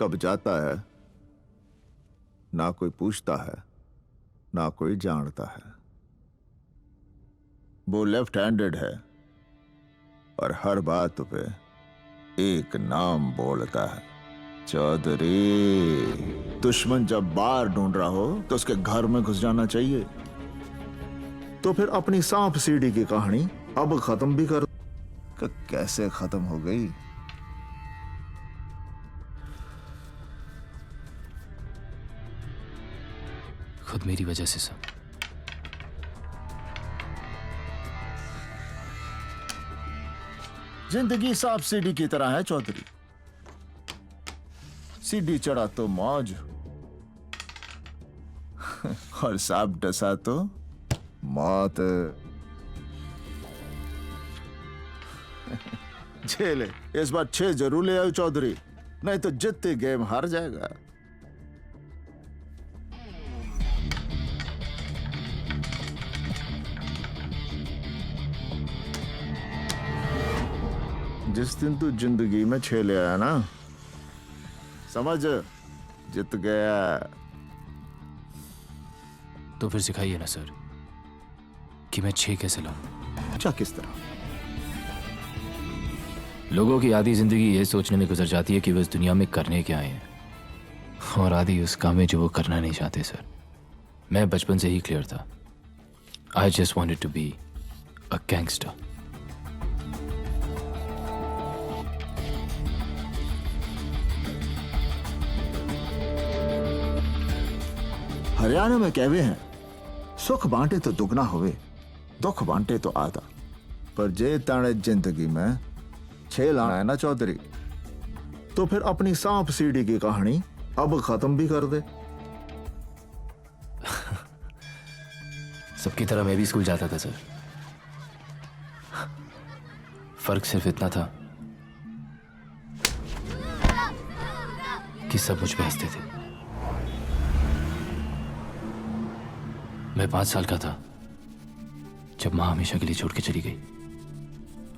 कब जाता है ना कोई पूछता है ना कोई जानता है। वो लेफ्ट हैंडेड है और हर बात पे एक नाम बोलता है, चौधरी। दुश्मन जब बाहर ढूंढ रहा हो तो उसके घर में घुस जाना चाहिए। तो फिर अपनी सांप सीढ़ी की कहानी अब खत्म भी कर। कैसे खत्म हो गई? खुद मेरी वजह से सर। जिंदगी सांप सीढ़ी की तरह है चौधरी। सीढ़ी चढ़ा तो मौज और सांप डसा तो मौत। झेले इस बार 6 जरूर ले आओ चौधरी, नहीं तो जितनी गेम हार जाएगा। जिस दिन तू जिंदगी में 6 ले आया ना, समझ जित गया। तो फिर सिखाइए ना सर कि मैं 6 कैसे लाऊं। अच्छा, किस तरह? लोगों की आधी जिंदगी ये सोचने में गुजर जाती है कि वो इस दुनिया में करने क्या आए हैं, और आधी उस काम में जो वो करना नहीं चाहते। सर मैं बचपन से ही क्लियर था। I just wanted to be a gangster. Haryana में कहवे हैं, सुख बांटे तो दुगना होवे, दुख बांटे तो आधा। पर जे ताने जिंदगी में 6 लाना है ना चौधरी, तो फिर अपनी सांप सीढ़ी की कहानी अब खत्म भी कर दे। सबकी तरह मैं भी स्कूल जाता था सर। फर्क सिर्फ इतना था कि सब मुझ पे हंसते थे। मैं 5 साल का था जब मां हमेशा के लिए छोड़ के चली गई।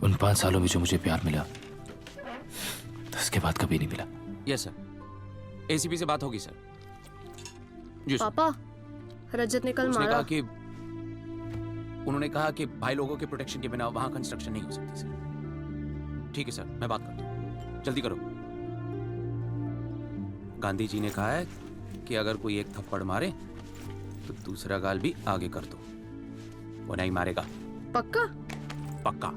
उन 5 सालों में जो मुझे प्यार मिला, तो उसके बाद कभी नहीं मिला। यस सर, एसीपी से बात होगी सर। जी सर। पापा, रजत ने कल उसने मारा। कहा कि उन्होंने कहा कि भाई लोगों के प्रोटेक्शन के बिना वहां कंस्ट्रक्शन नहीं हो सकती सर। ठीक है सर, मैं बात करता हूँ, जल्दी करो। गांधी जी ने कहा है कि अगर कोई एक थप्पड़ मारे तो दूसरा गाल भी आगे कर दो। वो नहीं मारेगा। पक्का? पक्का।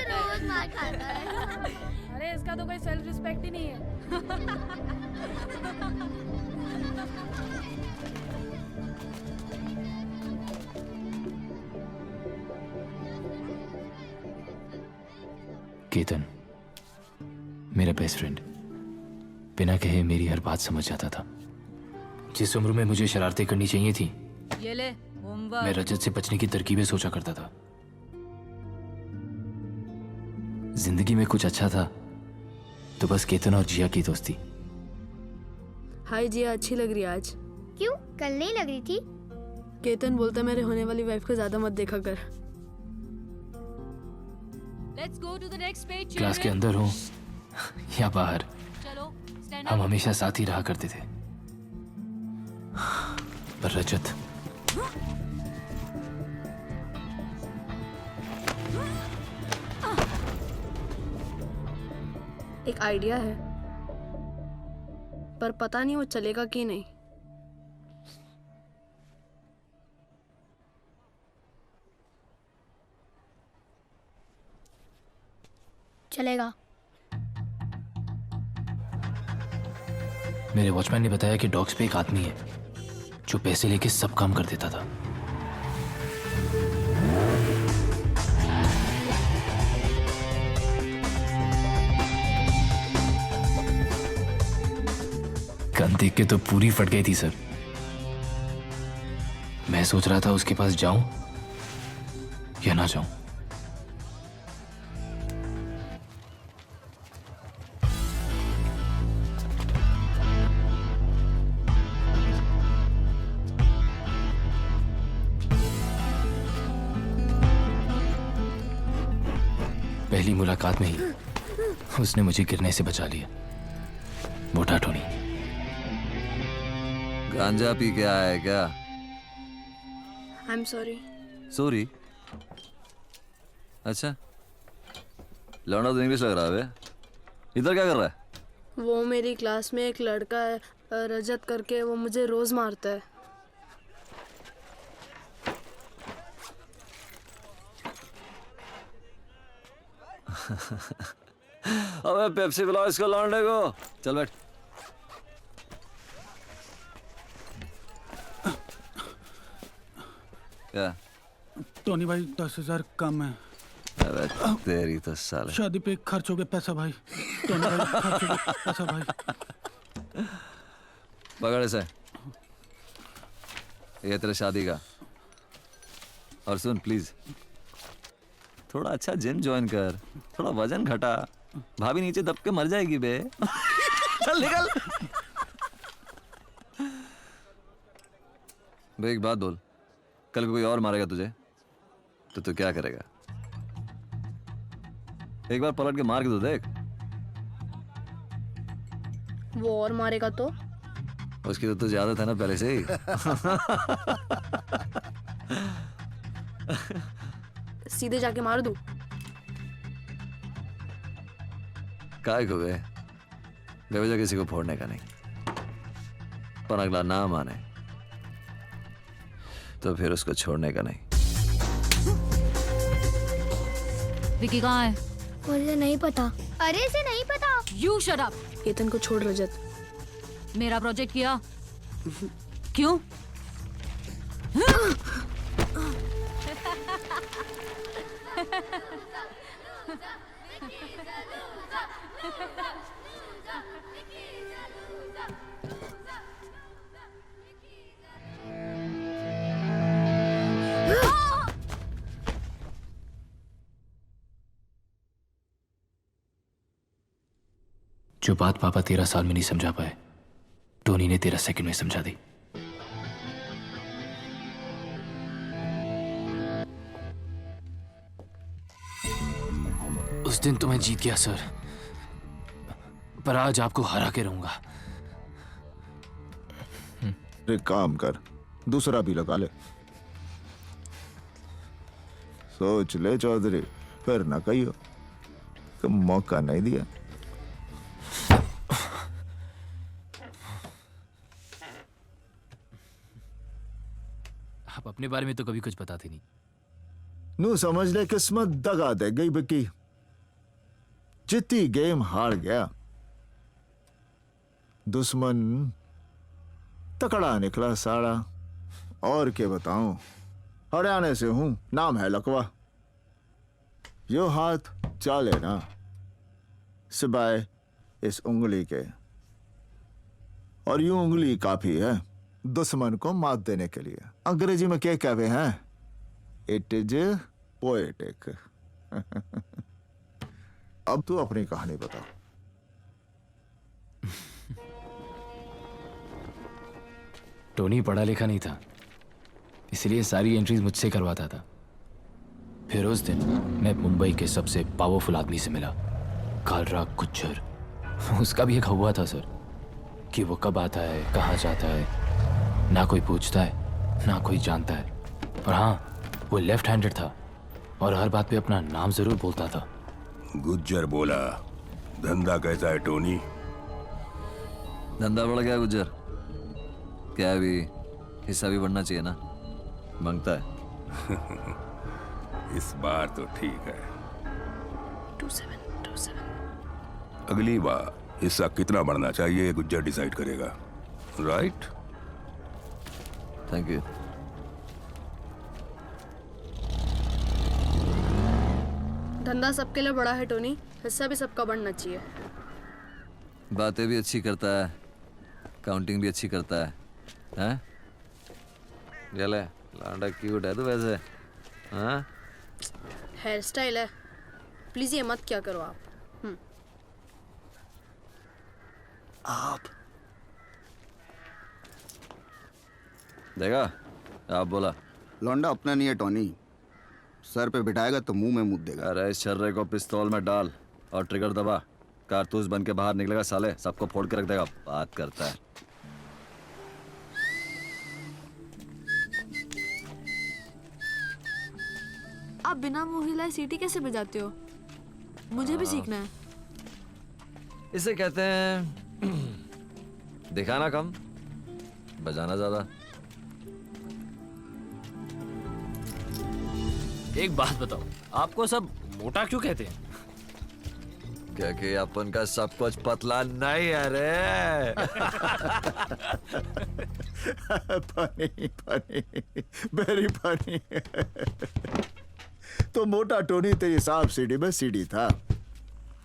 रोज मार खाता है। अरे इसका तो कोई सेल्फ रिस्पेक्ट ही नहीं है। केतन मेरा बेस्ट फ्रेंड बिना कहे मेरी हर बात समझ जाता था। जिस उम्र में मुझे शरारतें करनी चाहिए थी, ये ले होमवर्क। मैं रजत से बचने की तरकीबें सोचा करता था। जिंदगी में कुछ अच्छा था तो बस केतन और जिया की दोस्ती। हाय जिया, अच्छी लग रही है आज। क्यों, कल नहीं लग रही थी? केतन बोलता मेरे होने वाली वाइफ को ज्यादा मत देखा कर। Let's go to the next page, class के children. अंदर हो या बाहर, चलो, stand हम up. हमेशा साथ ही रहा करते थे। पर रजत, एक आइडिया है, पर पता नहीं वो चलेगा कि नहीं। चलेगा। मेरे वॉचमैन ने बताया कि डॉग्स पे एक आदमी है जो पैसे लेके सब काम कर देता था। गन देख के तो पूरी फट गई थी सर। मैं सोच रहा था उसके पास जाऊं या ना जाऊं। पहली मुलाकात में ही उसने मुझे गिरने से बचा लिया। मोटा टोनी। गांजा पी के आया है क्या? I am sorry. सॉरी? अच्छा, लौंडा तो इंग्लिश लग रहा है बे। इधर क्या कर रहा है? वो मेरी क्लास में एक लड़का है रजत करके, वो मुझे रोज मारता है। अबे पेप्सी पिलाओ इसको लौंडे को। चल बैठ। क्या? टोनी भाई 10,000 कम है। अबे तेरी तो साले। शादी पे खर्च हो गया पैसा भाई। टोनी भाई खर्च हो गया पैसा भाई। पकड़ इसे। ये तेरे शादी का। और सुन प्लीज, थोड़ा अच्छा जिम ज्वाइन कर, थोड़ा वजन घटा। भाभी नीचे दब के मर जाएगी बे। चल निकल। बे एक बात बोल, कल को कोई और मारेगा तुझे तो तू क्या करेगा? एक बार पलट के मार के तो देख। वो और मारेगा तो? उसकी तो तुझे आदत है ना पहले से ही। सीधे जाके मार दूं? काय को गए बेवजह किसी को फोड़ने का नहीं, पर अगला ना माने तो फिर उसको छोड़ने का नहीं। विकी कहाँ है? मुझे नहीं पता। अरे इसे नहीं पता। You shut up. केतन को छोड़ रजत। मेरा प्रोजेक्ट किया क्यों? जो बात पापा 13 साल में नहीं समझा पाए, टोनी ने 13 सेकंड में समझा दी। उस दिन तो मैं जीत गया सर, पर आज आपको हरा के रहूंगा। एक काम कर, दूसरा भी लगा ले। सोच ले चौधरी, फिर ना कहियो कि मौका नहीं दिया। आप अपने बारे में तो कभी कुछ बताते नहीं। नू समझ ले किस्मत दगा दे गई बिकी। जितनी गेम हार गया, दुश्मन तकड़ा निकला साड़ा। और क्या बताऊं, हरियाणा से हूं, नाम है लकवा। यो हाथ चाले ना सिवाय इस उंगली के, और यूं उंगली काफी है दुश्मन को मात देने के लिए। अंग्रेजी में क्या कहते हैं? It is poetic. अब तू अपनी कहानी बता। टोनी पढ़ा लिखा नहीं था, इसलिए सारी एंट्रीज मुझसे करवाता था। फिर उस दिन मैं मुंबई के सबसे पावरफुल आदमी से मिला, कालराग गुज्जर। उसका भी एक हुआ था सर कि वो कब आता है, कहाँ जाता है, ना कोई पूछता है ना कोई जानता है। और हाँ, वो लेफ्ट हैंडेड था और हर बात पे अपना नाम जरूर बोलता था। गुज्जर बोला, धंधा कैसा है टोनी? धंधा बढ़ गया गुज्जर। क्या अभी हिस्सा भी बढ़ना चाहिए ना? मांगता है। इस बार तो ठीक है। 2727। अगली बार हिस्सा कितना बढ़ना चाहिए ये गुज्जर डिसाइड करेगा, राइट? Thank you. धंधा सबके लिए बड़ा है टोनी, हिस्सा भी सबका बढ़ना चाहिए। बातें भी अच्छी करता है, काउंटिंग भी अच्छी करता है। हैं? चले, लांडा क्यूट है तो वैसे। हाँ? हेयर स्टाइल है, प्लीज ये मत क्या करो आप। आप देखा? आप बोला लौंडा अपना नहीं है टोनी, सर पे बिठाएगा तो मुंह में मुद देगा। अरे इस छर्रे को पिस्तौल में डाल और ट्रिगर दबा, कारतूस बन के बाहर निकलेगा साले, सबको फोड़ के रख देगा। बात करता है। आप बिना मुंह हिलाए सीटी कैसे बजाते हो? मुझे भी सीखना है। इसे कहते हैं दिखाना कम, बजाना ज्यादा। एक बात बताओ, आपको सब मोटा क्यों कहते हैं? क्योंकि अपन का सब कुछ पतला नहीं है रे। Funny funny, very funny. तो मोटा टोनी तेरी सांप सीढ़ी में सीढ़ी था,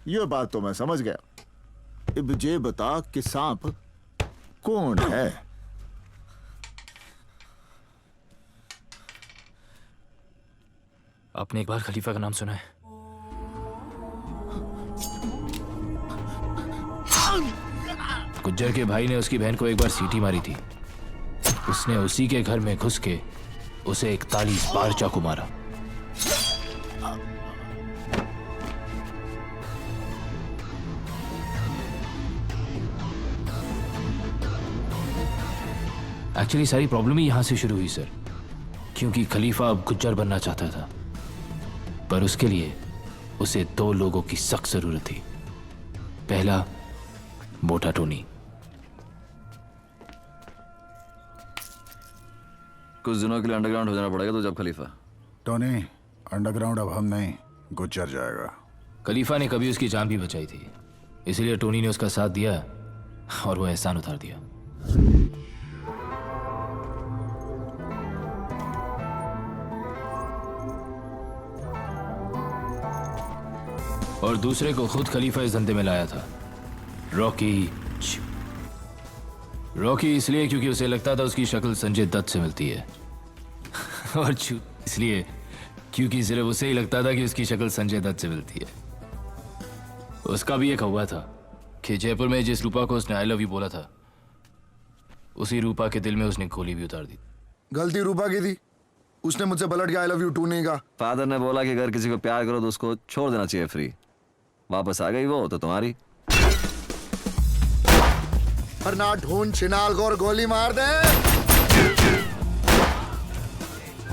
ये बात तो मैं समझ गया। अब ये बता कि सांप कौन है? आपने एक बार खलीफा का नाम सुना है? गुज्जर के भाई ने उसकी बहन को एक बार सीटी मारी थी। उसने उसी के घर में घुस के उसे 41 बार चाकू मारा। एक्चुअली सारी प्रॉब्लम ही यहां से शुरू हुई सर, क्योंकि खलीफा अब गुज्जर बनना चाहता था, पर उसके लिए उसे 2 लोगों की सख्त जरूरत थी। पहला, मोटा टोनी। कुछ दिनों के लिए अंडरग्राउंड हो जाना पड़ेगा तो जब खलीफा। टोनी, अंडरग्राउंड अब हम नहीं, गुज्जर जाएगा। खलीफा ने कभी उसकी जान भी बचाई थी, इसलिए टोनी ने उसका साथ दिया और वो एहसान उतार दिया। और दूसरे को खुद खलीफा इस धंधे में लाया था, रॉकी। रॉकी इसलिए क्योंकि उसे लगता था उसकी शक्ल संजय दत्त से मिलती है, और इसलिए क्योंकि सिर्फ उसे ही लगता था कि उसकी शक्ल संजय दत्त से मिलती है। उसका भी एक हुआ था कि जयपुर में जिस रूपा को उसने आई लव यू बोला था, उसी रूपा के दिल में उसने गोली भी उतार दी। गलती रूपा की थी, उसने मुझसे पलट के आई लव यू टू नहीं कहा। फादर ने बोला कि अगर किसी को प्यार करो तो उसको छोड़ देना चाहिए फ्री। वापस आ गई वो तो तुम्हारी। पर ना ढूंढ छिनाल को और गोली मार दे।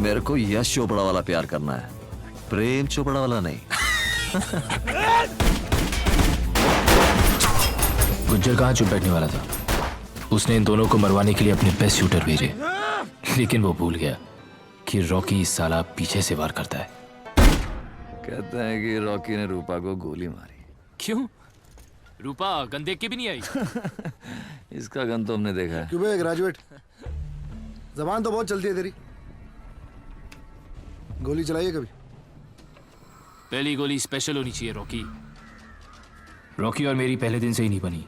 मेरे को यश चोपड़ा वाला प्यार करना है, प्रेम चोपड़ा वाला नहीं। गुज्जर कहाँ चुप बैठने वाला था। उसने इन दोनों को मरवाने के लिए अपने बेस्ट शूटर भेजे, लेकिन वो भूल गया कि रॉकी इस साला पीछे से वार करता है। कहते हैं कि रॉकी ने रूपा को गोली मारी। क्यों? रूपा गन देख के भी नहीं आई। इसका गन तो हमने देखा है। क्यों बे ग्रेजुएट, जबान तो बहुत चलती है तेरी। गोली चलाइए कभी? पहली गोली स्पेशल होनी चाहिए रॉकी। रॉकी और मेरी पहले दिन से ही नहीं बनी।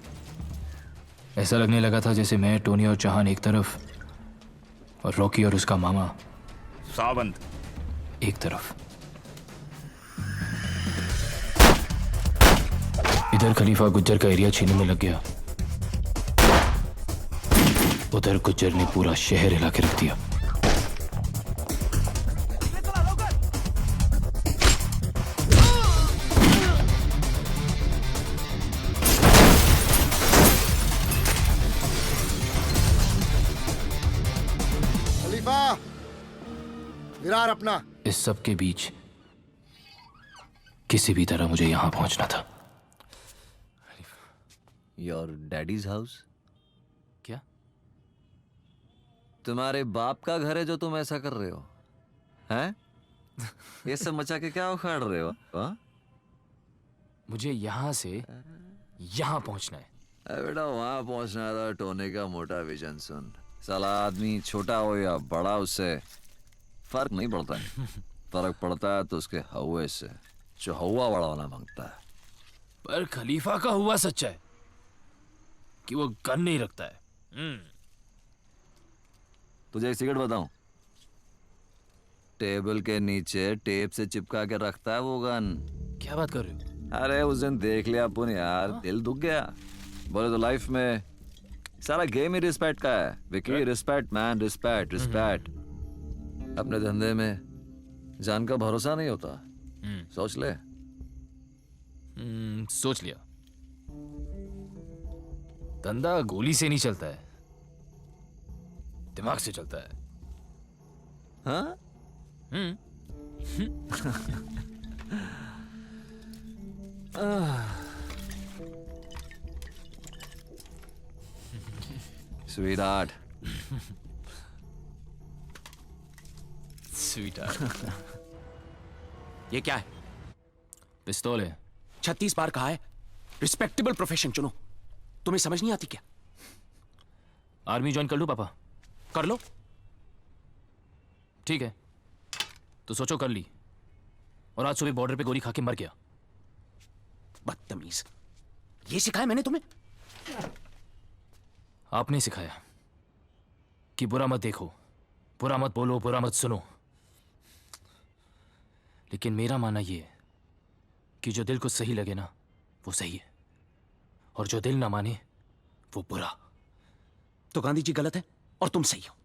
ऐसा लगने लगा था जैसे मैं, टोनी और चौहान एक तरफ और रॉकी और उसका मामा सावंत एक तरफ। इधर खलीफा गुज्जर का एरिया छीनने में लग गया, उधर गुज्जर ने पूरा शहर हिला के रख दिया। खलीफा, विरार अपना। इस सब के बीच किसी भी तरह मुझे यहां पहुंचना था। Your daddies house? क्या? तुम्हारे बाप का घर है जो तुम ऐसा कर रहे हो? हैं? ये सब मचा के क्या उखाड़ रहे हो? हाँ? मुझे यहां से यहां पहुंचना है। अरे बेटा, वहां पहुंचना था। टोनी का मोटा विजन सुन। साला आदमी छोटा हो या बड़ा, उससे फर्क नहीं पड़ता है। फर्क पड़ता है तो उसके हवा से, जो हवा बड़ा होना मांगता है। पर खलीफा का हुआ सच्चा है कि वो गन नहीं रखता है। तुझे एक सिगरेट बताऊं? टेबल के नीचे टेप से चिपका के रखता है वो गन। क्या बात कर रहे हो? अरे उस दिन देख लिया अपन यार, दिल दुख गया। बोले तो लाइफ में सारा गेम ही रिस्पेक्ट का है। Vicky, respect man, respect respect. अपने धंधे में जान का भरोसा नहीं होता, सोच ले। सोच लिया। धंधा गोली से नहीं चलता है, दिमाग से चलता है। हाँ? Sweetheart. स्वीट ये क्या है? पिस्तौल है। 36 बार कहा है रिस्पेक्टेबल प्रोफेशन चुनो, तुम्हें समझ नहीं आती क्या? आर्मी ज्वाइन कर लूं पापा? कर लो। ठीक है, तो सोचो कर ली, और आज सुबह बॉर्डर पे गोली खा के मर गया। बदतमीज, ये सिखाया मैंने तुम्हें? आपने सिखाया कि बुरा मत देखो, बुरा मत बोलो, बुरा मत सुनो। लेकिन मेरा मानना यह है कि जो दिल को सही लगे ना वो सही है, और जो दिल ना माने वो बुरा। तो गांधी जी गलत है और तुम सही हो।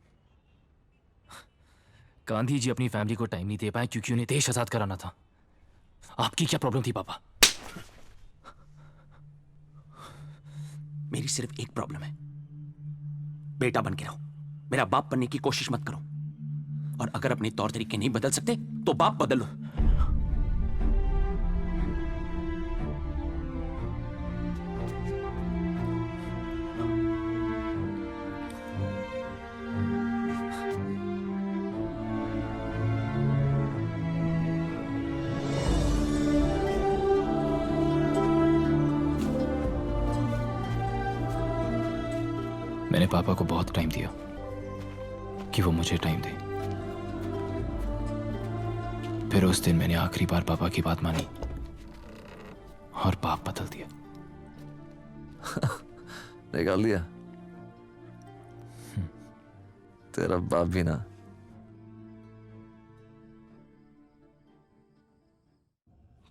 गांधी जी अपनी फैमिली को टाइम नहीं दे पाए क्योंकि उन्हें देश आजाद कराना था। आपकी क्या प्रॉब्लम थी पापा? मेरी सिर्फ एक प्रॉब्लम है, बेटा बन के रहो, मेरा बाप बनने की कोशिश मत करो। और अगर अपने तौर तरीके नहीं बदल सकते तो बाप बदल लो। मैंने पापा को बहुत टाइम दिया कि वो मुझे टाइम दे। फिर उस दिन मैंने आखिरी बार पापा की बात मानी और बाप बदल दिया। निकाल दिया तेरा बाप भी ना।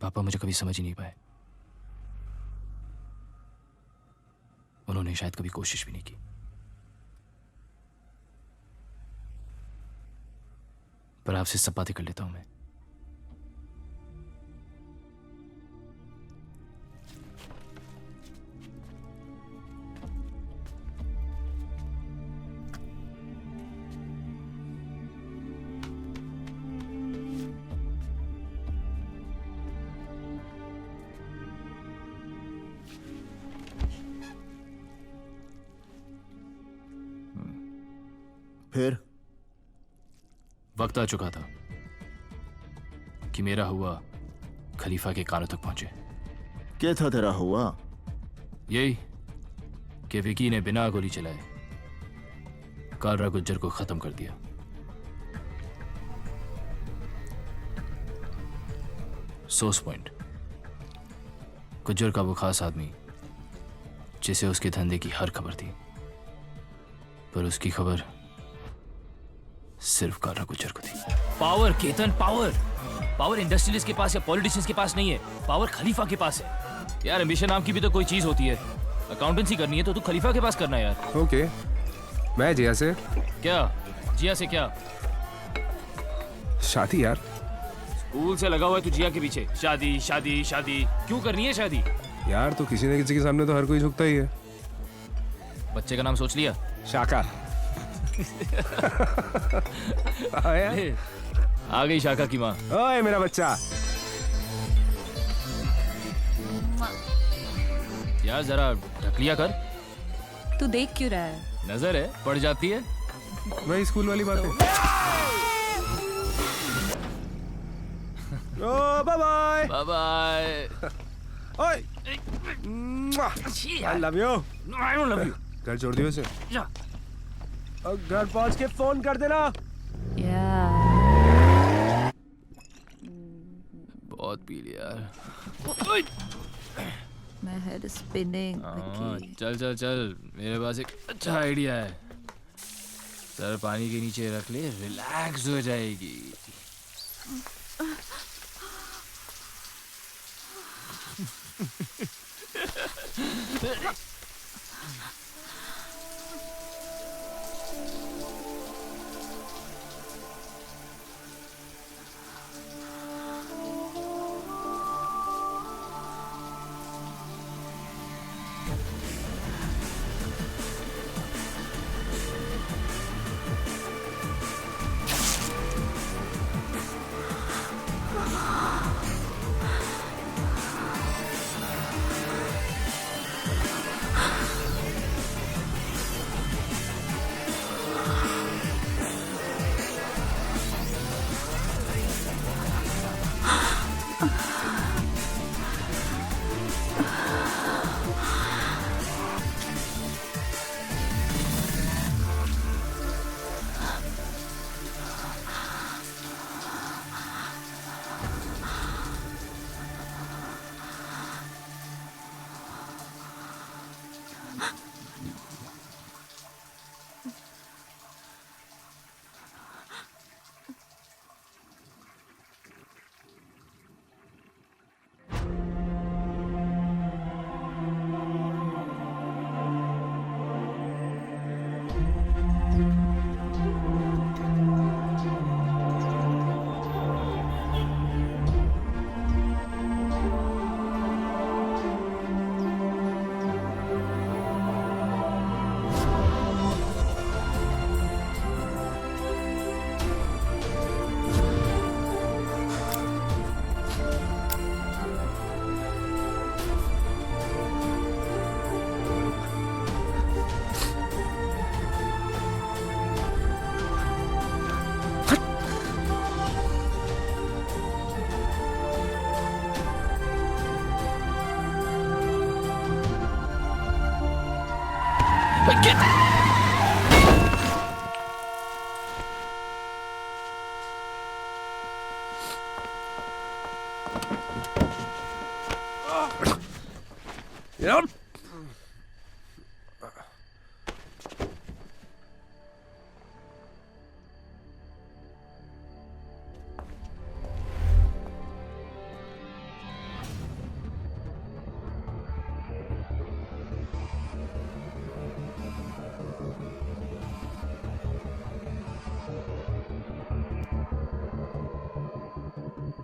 पापा मुझे कभी समझ ही नहीं पाए, उन्होंने शायद कभी कोशिश भी नहीं की। पर आपसे सब बातें कर लेता हूं मैं। फिर वक्त आ चुका था कि मेरा हुआ खलीफा के कानों तक पहुंचे। क्या था तेरा हुआ? यही कि विकी ने बिना गोली चलाए कालरा गुज्जर को खत्म कर दिया। सोर्स पॉइंट, गुज्जर का वो खास आदमी जिसे उसके धंधे की हर खबर थी, पर उसकी खबर सिर्फ कालरा गुज्जर को थी। Power Ketan, power power industrialist के पास या पॉलिटिशियंस के पास नहीं है, पावर खलीफा के पास है। यार एम्बिशन नाम की भी तो कोई चीज होती है। अकाउंटेंसी करनी है तो तू खलीफा के पास करना है यार। ओके, मैं जिया से। क्या जिया से? क्या शादी यार? स्कूल से लगा हुआ है तू जिया के पीछे। शादी शादी शादी क्यों करनी है शादी? यार तो किसी न किसी के सामने तो हर कोई झुकता ही है। बच्चे का नाम सोच लिया? शाका। आ गई शाका की माँ। ओए मेरा बच्चा। यार जरा ढक लिया कर। तू देख क्यों रहा है? नजर है पड़ जाती है। वही स्कूल वाली बात है। ओ बाय बाय बाय बाय। ओए I love you. I don't love you. घर छोड़ दियो इसे। और घर पहुंच के फोन कर देना। बहुत पी लिया यार। My head is spinning. चल चल चल, मेरे पास एक अच्छा आइडिया है। सर पानी के नीचे रख ले, रिलैक्स हो जाएगी।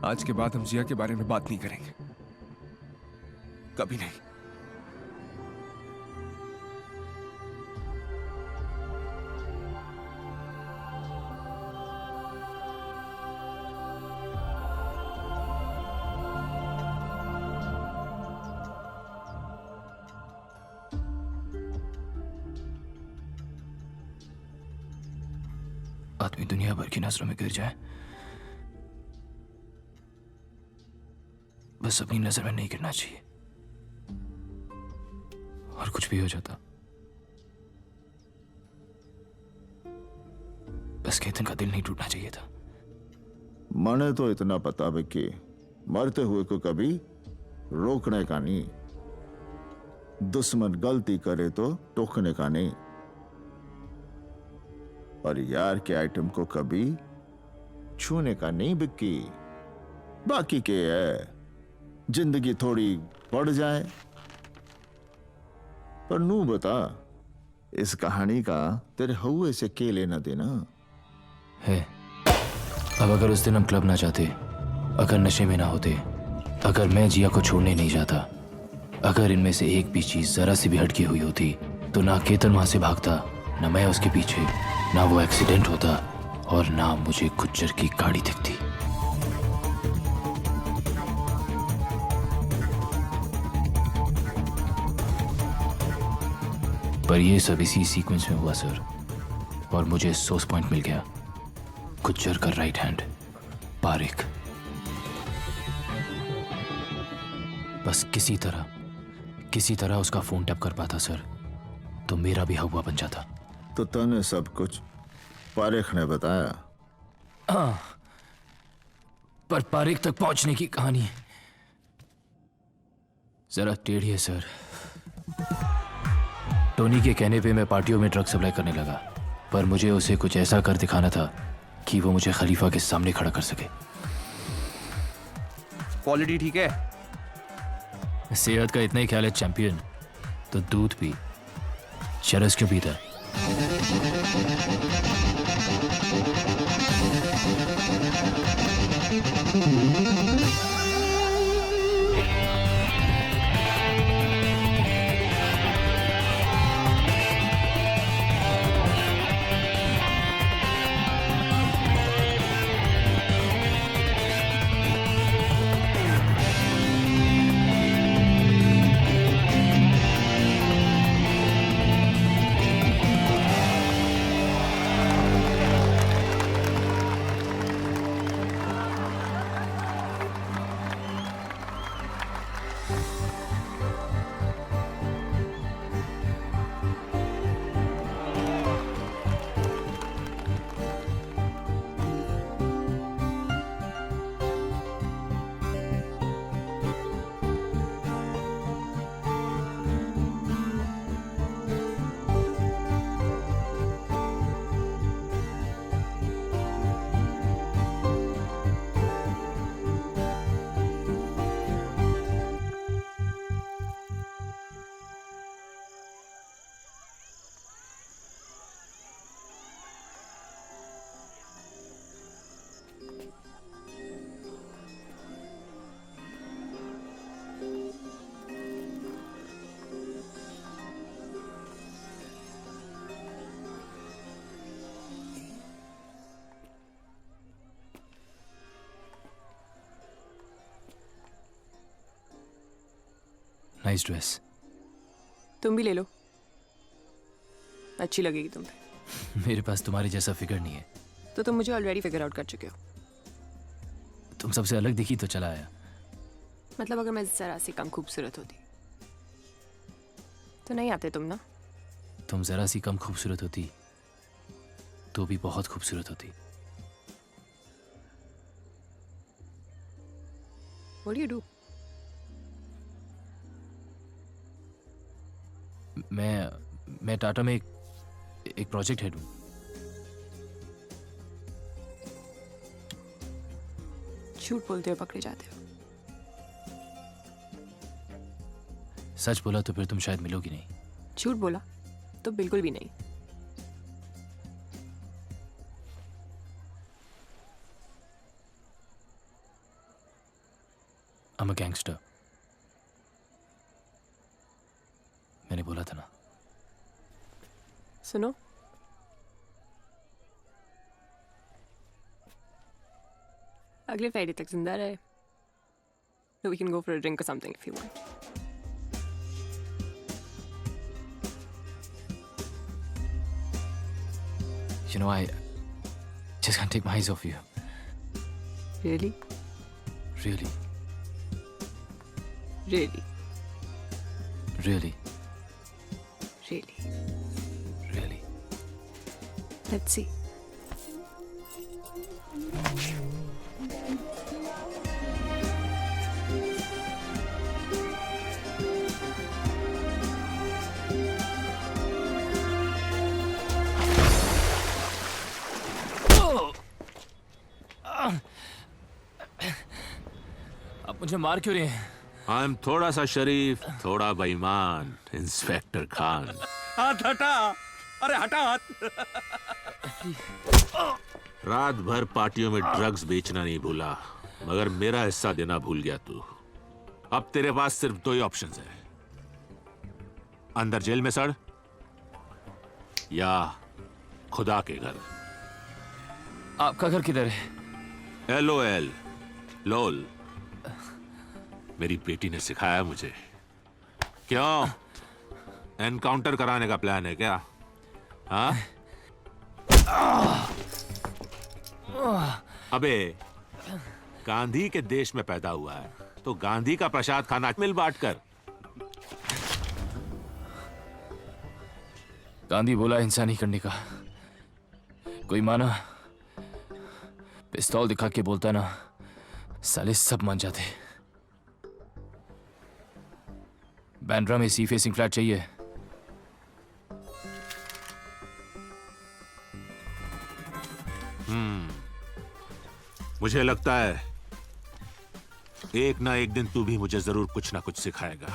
आज के बाद हम जिया के बारे में बात नहीं करेंगे, कभी नहीं। आदमी दुनिया भर की नजरों में गिर जाए, बस अपनी नजर में नहीं गिरना चाहिए। और कुछ भी हो जाता, बस केतन का दिल नहीं टूटना चाहिए था। मने तो इतना पता है कि मरते हुए को कभी रोकने का नहीं, दुश्मन गलती करे तो टोकने का नहीं, और यार के आइटम को कभी छूने का नहीं बिक्की। बाकी के है जिंदगी थोड़ी बढ़ जाए, पर नू बता इस कहानी का तेरे हुए से के लेना देना है। अब अगर उस दिन हम क्लब ना जाते, अगर नशे में ना होते, अगर मैं जिया को छोड़ने नहीं जाता, अगर इनमें से एक भी चीज जरा सी भी हटकी हुई होती, तो ना केतन वहां से भागता, ना मैं उसके पीछे, ना वो एक्सीडेंट होता, और ना मुझे गुज्जर की गाड़ी दिखती। पर ये सब इसी सीक्वेंस में हुआ सर, और मुझे सोर्स पॉइंट मिल गया, गुज्जर का राइट हैंड पारिक। बस किसी तरह उसका फोन टैप कर पाता सर, तो मेरा भी हवा बन जाता। तो तने सब कुछ पारिक ने बताया? हाँ, पर पारिक तक पहुंचने की कहानी जरा टेढ़ी है सर। टोनी के कहने पे मैं पार्टियों में ड्रग सप्लाई करने लगा, पर मुझे उसे कुछ ऐसा कर दिखाना था कि वो मुझे खलीफा के सामने खड़ा कर सके। क्वालिटी ठीक है? सेहत का इतना ही ख्याल है चैंपियन, तो दूध पी, चरस क्यों पीता है? Nice dress. तुम भी ले लो, अच्छी लगेगी तुम पे। मेरे पास तुम्हारे जैसा फिगर नहीं है। तो तुम मुझे ऑलरेडी फिगर आउट कर चुके हो। तुम सबसे अलग दिखी तो चला आया। मतलब अगर मैं जरा सी कम खूबसूरत होती तो नहीं आते तुम ना। तुम जरा सी कम खूबसूरत होती तो भी बहुत खूबसूरत होती। What do you do? मैं टाटा में एक प्रोजेक्ट हेड हूँ। झूठ बोलते हुए पकड़े जाते हो। सच बोला तो फिर तुम शायद मिलोगी नहीं। झूठ बोला तो बिल्कुल भी नहीं। I'm a gangster। मैंने बोला था ना। सुनो, अगले फ्राइडे तक जिंदा रहे। So we can go for a drink or something if you want. You know, I just can't take my eyes off you. Really? Really, Really? really, Really? really। Let's see. आप मुझे मार क्यों रहे हैं? I am थोड़ा सा शरीफ, थोड़ा बेईमान, इंस्पेक्टर खान। हाथ हटा। अरे हटा हाथ। रात भर पार्टियों में ड्रग्स बेचना नहीं भूला, मगर मेरा हिस्सा देना भूल गया तू। अब तेरे पास सिर्फ दो ही ऑप्शंस है, अंदर जेल में सड़ या खुदा के घर। आपका घर किधर है? LOL, लोल। मेरी बेटी ने सिखाया मुझे। क्यों, एनकाउंटर कराने का प्लान है क्या? हाँ? अबे, गांधी के देश में पैदा हुआ है तो गांधी का प्रसाद खाना मिल बांट कर। गांधी बोला हिंसा नहीं करने का। कोई माना? पिस्तौल दिखा के बोलता ना, साले सब मान जाते। बैंड्रा में सी फेसिंग फ्लैट चाहिए। मुझे लगता है एक ना एक दिन तू भी मुझे जरूर कुछ ना कुछ सिखाएगा।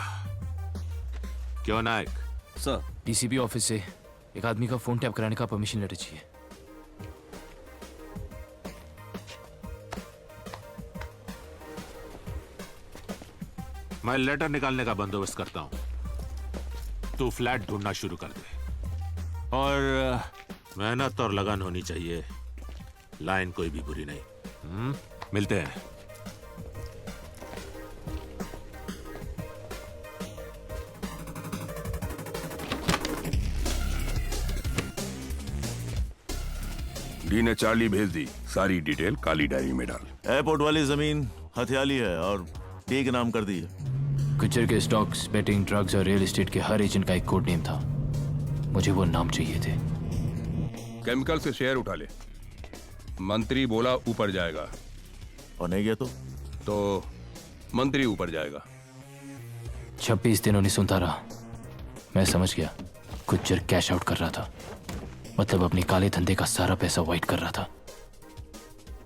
क्यों नायक? सर, डीसीपी ऑफिस से एक आदमी का फोन टैप कराने का परमिशन लेटर चाहिए। मैं लेटर निकालने का बंदोबस्त करता हूं, तू फ्लैट ढूंढना शुरू कर दे। और मेहनत और लगन होनी चाहिए, लाइन कोई भी बुरी नहीं। मिलते हैं। डी ने चार्ली भेज दी, सारी डिटेल काली डायरी में डाल। एयरपोर्ट वाली जमीन हथियाली है और डी के नाम कर दी है। गुज्जर के स्टॉक्स, बेटिंग, ड्रग्स और रियल एस्टेट के हर एजेंट का एक कोड नेम था। मुझे वो नाम चाहिए थे। केमिकल से शेयर उठा ले। मंत्री बोला ऊपर जाएगा, और नहीं गया तो मंत्री ऊपर जाएगा। 26 दिन 1917। मैं समझ गया, गुज्जर कैश आउट कर रहा था, मतलब अपनी काले धंधे का सारा पैसा वाइट कर रहा था।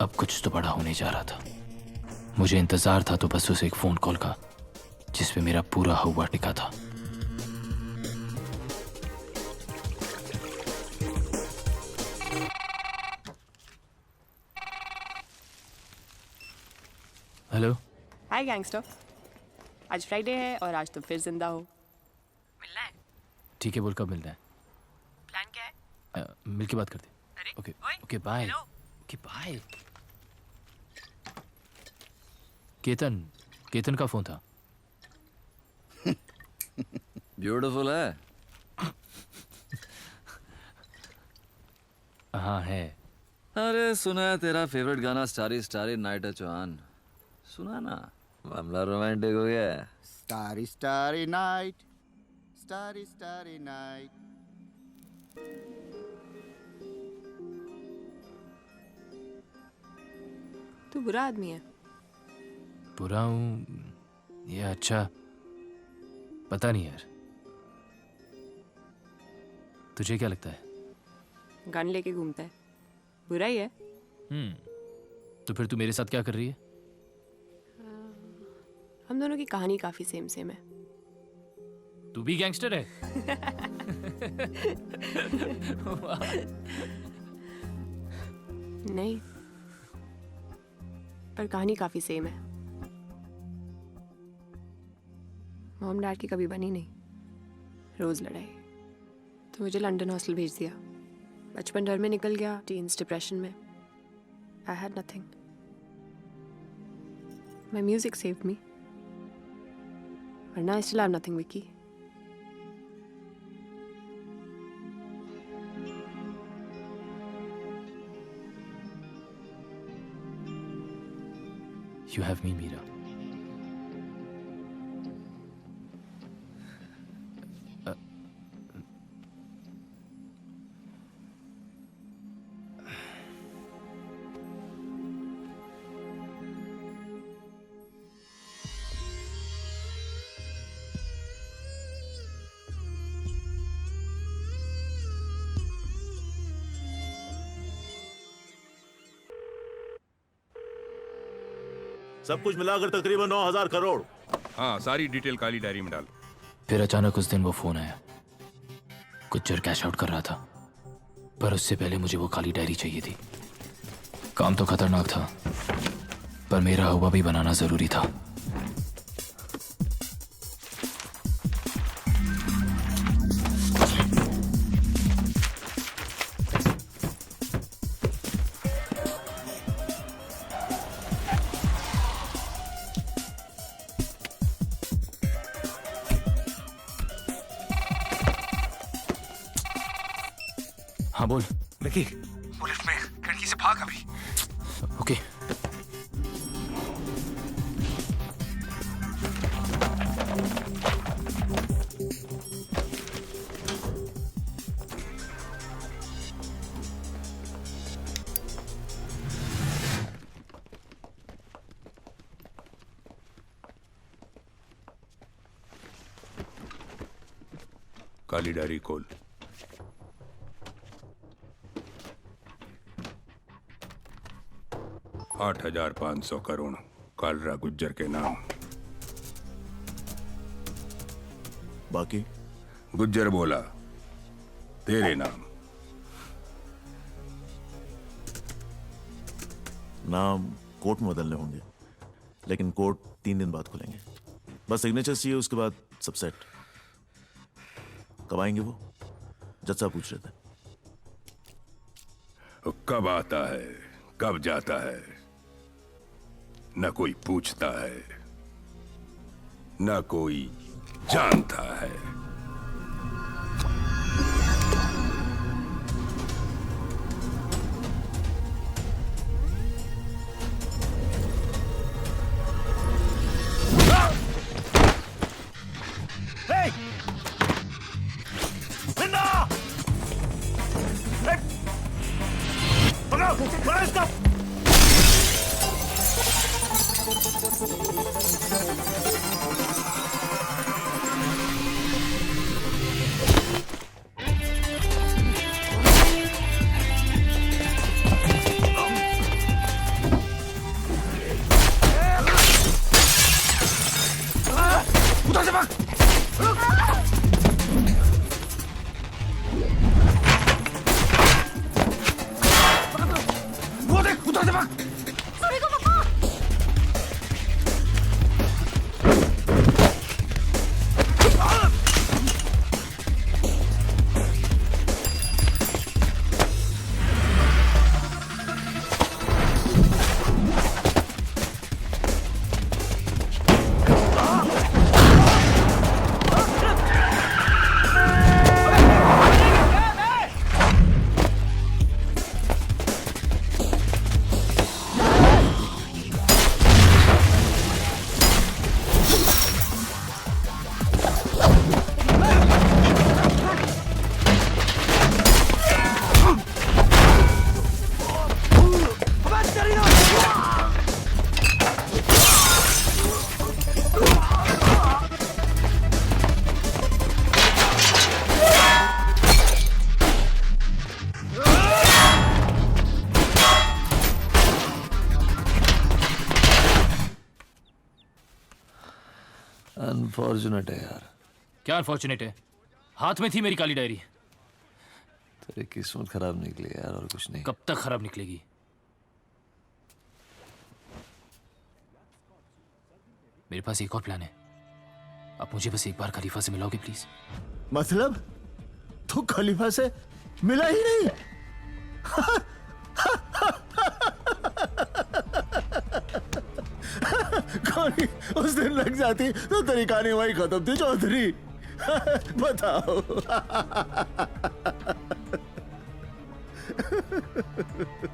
अब कुछ तो बड़ा होने जा रहा था। मुझे इंतजार था तो बस उसे एक फोन कॉल का, जिसपे मेरा पूरा हवा टिका था। हेलो। हाय गैंगस्टर, आज फ्राइडे है और आज तुम फिर जिंदा हो। मिलना है? ठीक है, बोल कब मिलना है? प्लान क्या है? मिल के बात करते। Okay okay bye. Okay bye. Ketan का फोन था। ब्यूटीफुल है। हाँ है। अरे सुना है तेरा फेवरेट गाना स्टारी स्टारी नाइट है चौहान, सुना ना, मामला रोमांटिक हो गया है। Starry starry night, starry starry night, तू बुरा आदमी है। बुरा हूँ या अच्छा पता नहीं यार, तुझे क्या लगता है? गन लेके घूमता है, बुरा ही है। तो फिर तू मेरे साथ क्या कर रही है? हम दोनों की कहानी काफी सेम सेम है। तू भी गैंगस्टर है? नहीं, पर कहानी काफी सेम है। मॉम डैड की कभी बनी नहीं, रोज लड़ाई। तो मुझे लंदन हॉस्टल भेज दिया। बचपन डर में निकल गया, टीन्स डिप्रेशन में। I had nothing. My music saved me, वरना I still have nothing Vicky. You have me, Meera. सब कुछ मिलाकर तकरीबन 9,000 करोड़। हाँ, सारी डिटेल काली डायरी में डाल। फिर अचानक उस दिन वो फोन आया। गुज्जर कैश आउट कर रहा था, पर उससे पहले मुझे वो काली डायरी चाहिए थी। काम तो खतरनाक था, पर मेरा हुआ भी बनाना जरूरी था। हाँ बोल। विकी, वो लिफ्ट में खिड़की से भाग अभी। ओके। काली डायरी खोल। $8,500 करोड़ कालरा गुज्जर के नाम। बाकी गुज्जर बोला तेरे नाम। नाम कोर्ट में बदलने होंगे, लेकिन कोर्ट 3 दिन बाद खुलेंगे। बस सिग्नेचर चाहिए, उसके बाद सब सेट। कब आएंगे वो? जज साहब पूछ रहे थे। कब आता है कब जाता है न कोई पूछता है, न कोई जानता है। अनफॉर्चुनेट है यार। क्या अनफॉर्चुनेट है? हाथ में थी मेरी काली डायरी। तेरी किस्मत खराब निकली यार, और कुछ नहीं। कब तक खराब निकलेगी? मेरे पास एक और प्लान है। आप मुझे बस एक बार खलीफा से मिलाओगे प्लीज? मतलब तू खलीफा से मिला ही नहीं? कहानी उस दिन लग जाती तो तेरी कहानी वही खत्म थी चौधरी। बताओ।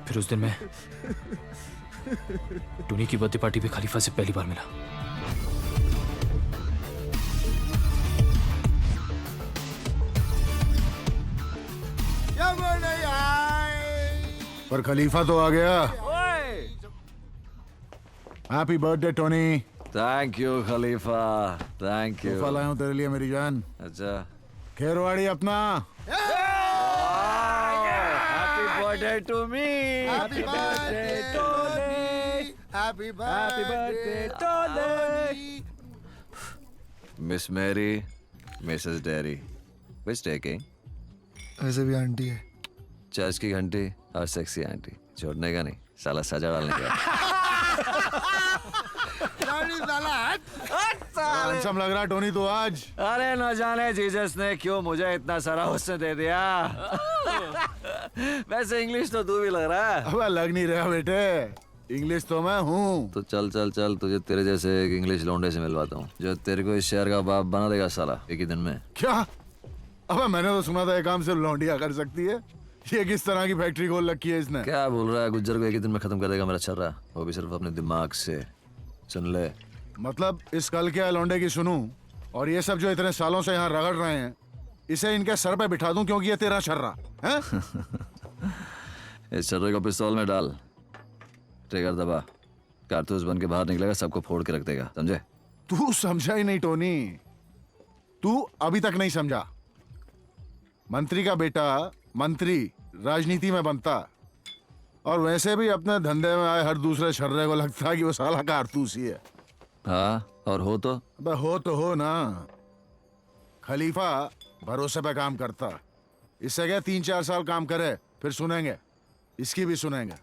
फिर उस दिन मैं टोनी की बर्थडे पार्टी पे खलीफा से पहली बार मिला। पर खलीफा तो आ गया। Happy birthday Tony. Thank you Khalifa, thank you. तोहफा लाया हूं तेरे लिए मेरी जान। अच्छा, खेरवाड़ी अपना। Happy birthday to me. Happy birthday Tony, happy birthday Tony. Miss Mary, Mrs Derry, which taking? वैसे भी आंटी है। चर्च की घंटी और सेक्सी आंटी, छोड़ने का नहीं साला, सजा डालने का। हैंडसम लग रहा टोनी तो आज। अरे न जाने जीसस ने क्यों मुझे इतना सारा हुस्न दे दिया। वैसे इंग्लिश तो तू भी लग रहा है। अब लग नहीं रहा बेटे, इंग्लिश तो मैं हूँ। तो चल चल चल, तुझे तेरे जैसे एक इंग्लिश लौंडे से मिलवाता हूँ जो तेरे को इस शहर का बाप बना देगा साला एक ही दिन में। क्या? अबे मैंने तो सुना था ये काम सिर्फ लौंडिया कर सकती है। ये किस तरह की फैक्ट्री खोल रखी है इसने? क्या बोल रहा है? गुज्जर को एक ही दिन में खत्म कर देगा मेरा छर्रा, वो भी सिर्फ अपने दिमाग से। सुन ले। मतलब इस कल के लौंडे की सुनूं, और ये सब जो इतने सालों से यहाँ रगड़ रहे हैं, इसे इनके सर पे बिठा दूं क्योंकि ये तेरा छर्रा है। इस छर्रे को पिस्तौल में डाल, ट्रिगर दबा, कारतूस बन के बाहर निकलेगा, सबको फोड़ के रख देगा, समझे? तू समझा ही नहीं टोनी, तू अभी तक नहीं समझा। मंत्री का बेटा मंत्री राजनीति में बनता, और वैसे भी अपने धंधे में आए हर दूसरे छर्रे को लगता है कि वो साला कारतूस ही है। हाँ, और हो तो? अबे हो तो हो ना। खलीफा भरोसे पे काम करता, इससे क्या 3-4 साल काम करे फिर सुनेंगे, इसकी भी सुनेंगे।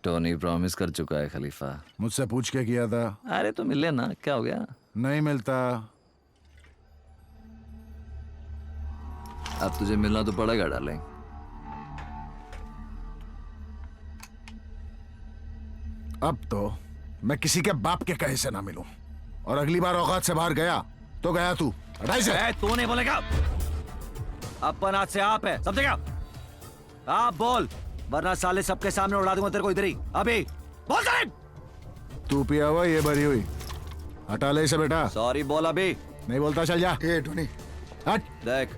टोनी प्रॉमिस कर चुका है खलीफा। मुझसे पूछ के किया था। अरे तो मिले ना, क्या हो गया? नहीं मिलता। अब तुझे मिलना तो पड़ेगा डार्लिंग। अब तो मैं किसी के बाप के कहे से ना मिलूं, और अगली बार औकात से बाहर गया तो गया तू। हटाई से। तू नहीं बोलेगा, अपन आज से आप है, समझेगा? आप बोल, वरना साले सबके सामने उड़ा दूंगा तेरे को इधर ही। अभी बोल साले। तू पिया हुआ ये भरी हुई, हटा ले इसे बेटा। सॉरी बोल। अभी नहीं बोलता, चल जा। ए टोनी हट। देख,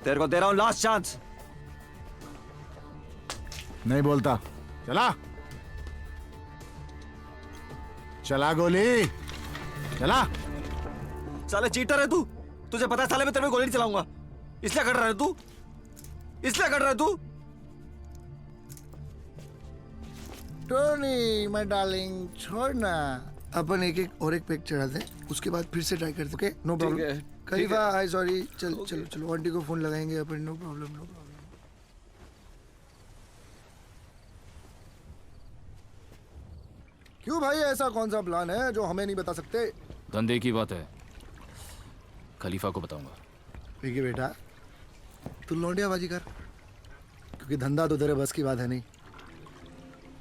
तेरे को दे रहा हूं लास्ट चांस। नहीं बोलता, चला चला गोली चला। साले चीटर है तू, तुझे पता है साले मैं तेरे पे गोली नहीं चलाऊंगा, इसलिए कर रहा है तू, इसलिए कर रहा है तू। टोनी माय डार्लिंग, छोड़ना। अपन एक एक और एक पैक चढ़ा दे, उसके बाद फिर से ट्राई करते। Okay, no problem. खलीफा आई सॉरी। चलो चलो चलो, आंटी को फोन लगाएंगे अपन। No problem, no problem. क्यों भाई, ऐसा कौन सा प्लान है जो हमें नहीं बता सकते? धंधे की बात है, खलीफा को बताऊंगा। ठीक है बेटा, तू लौंडियाबाजी कर, क्योंकि धंधा तो तेरे बस की बात है नहीं।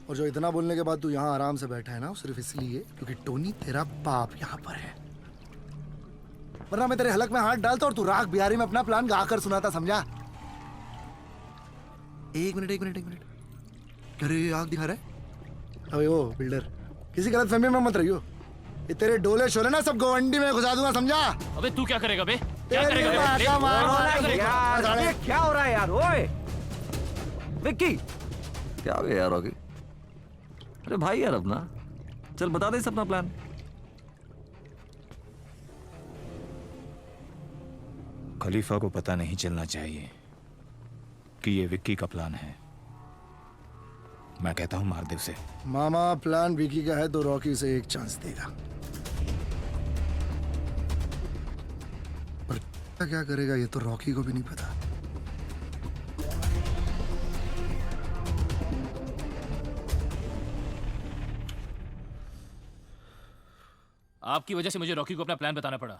और जो इतना बोलने के बाद तू यहाँ आराम से बैठा है ना, सिर्फ इसलिए क्योंकि टोनी तेरा बाप यहाँ पर है। वरना मैं तेरे हलक में हाथ डालता और तू राग बिहारी में अपना प्लान गाकर सुनाता, समझा? एक मिनट एक मिनट एक मिनट, अरे आग दिखा रहा है। अबे वो बिल्डर, किसी गलत फहमी में मत रहियो। ये तेरे डोले शोले ना सब गवंडी में घुसा दूंगा, समझा? अबे तू क्या करेगा बे? क्या तेरी करेगा माँ बे? का मार यार ये क्या हो रहा है यार? ओए विक्की, क्या हो गया यार? होगी अरे भाई यार अपना, चल बता दे अपना प्लान। खलीफा को पता नहीं चलना चाहिए कि ये विक्की का प्लान है। मैं कहता हूँ मार दे उसे। मामा प्लान विकी का है तो रॉकी उसे एक चांस देगा, पर क्या करेगा ये तो रॉकी को भी नहीं पता। आपकी वजह से मुझे रॉकी को अपना प्लान बताना पड़ा।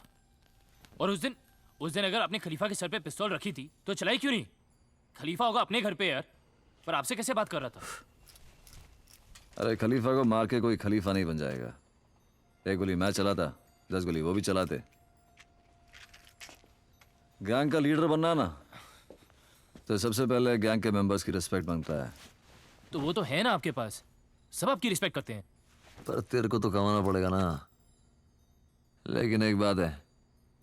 और उस दिन अगर आपने खलीफा के सर पे पिस्तौल रखी थी तो चलाई क्यों नहीं? खलीफा होगा अपने घर पे यार, पर आपसे कैसे बात कर रहा था? अरे खलीफा को मार के कोई खलीफा नहीं बन जाएगा। एक गोली मैं चलाता, 10 गोली वो भी चलाते। गैंग का लीडर बनना ना तो सबसे पहले गैंग के मेंबर्स की रिस्पेक्ट मांगता है। तो वो तो है ना आपके पास, सब आपकी रिस्पेक्ट करते हैं। पर तेरे को तो कमाना पड़ेगा ना। लेकिन एक बात है,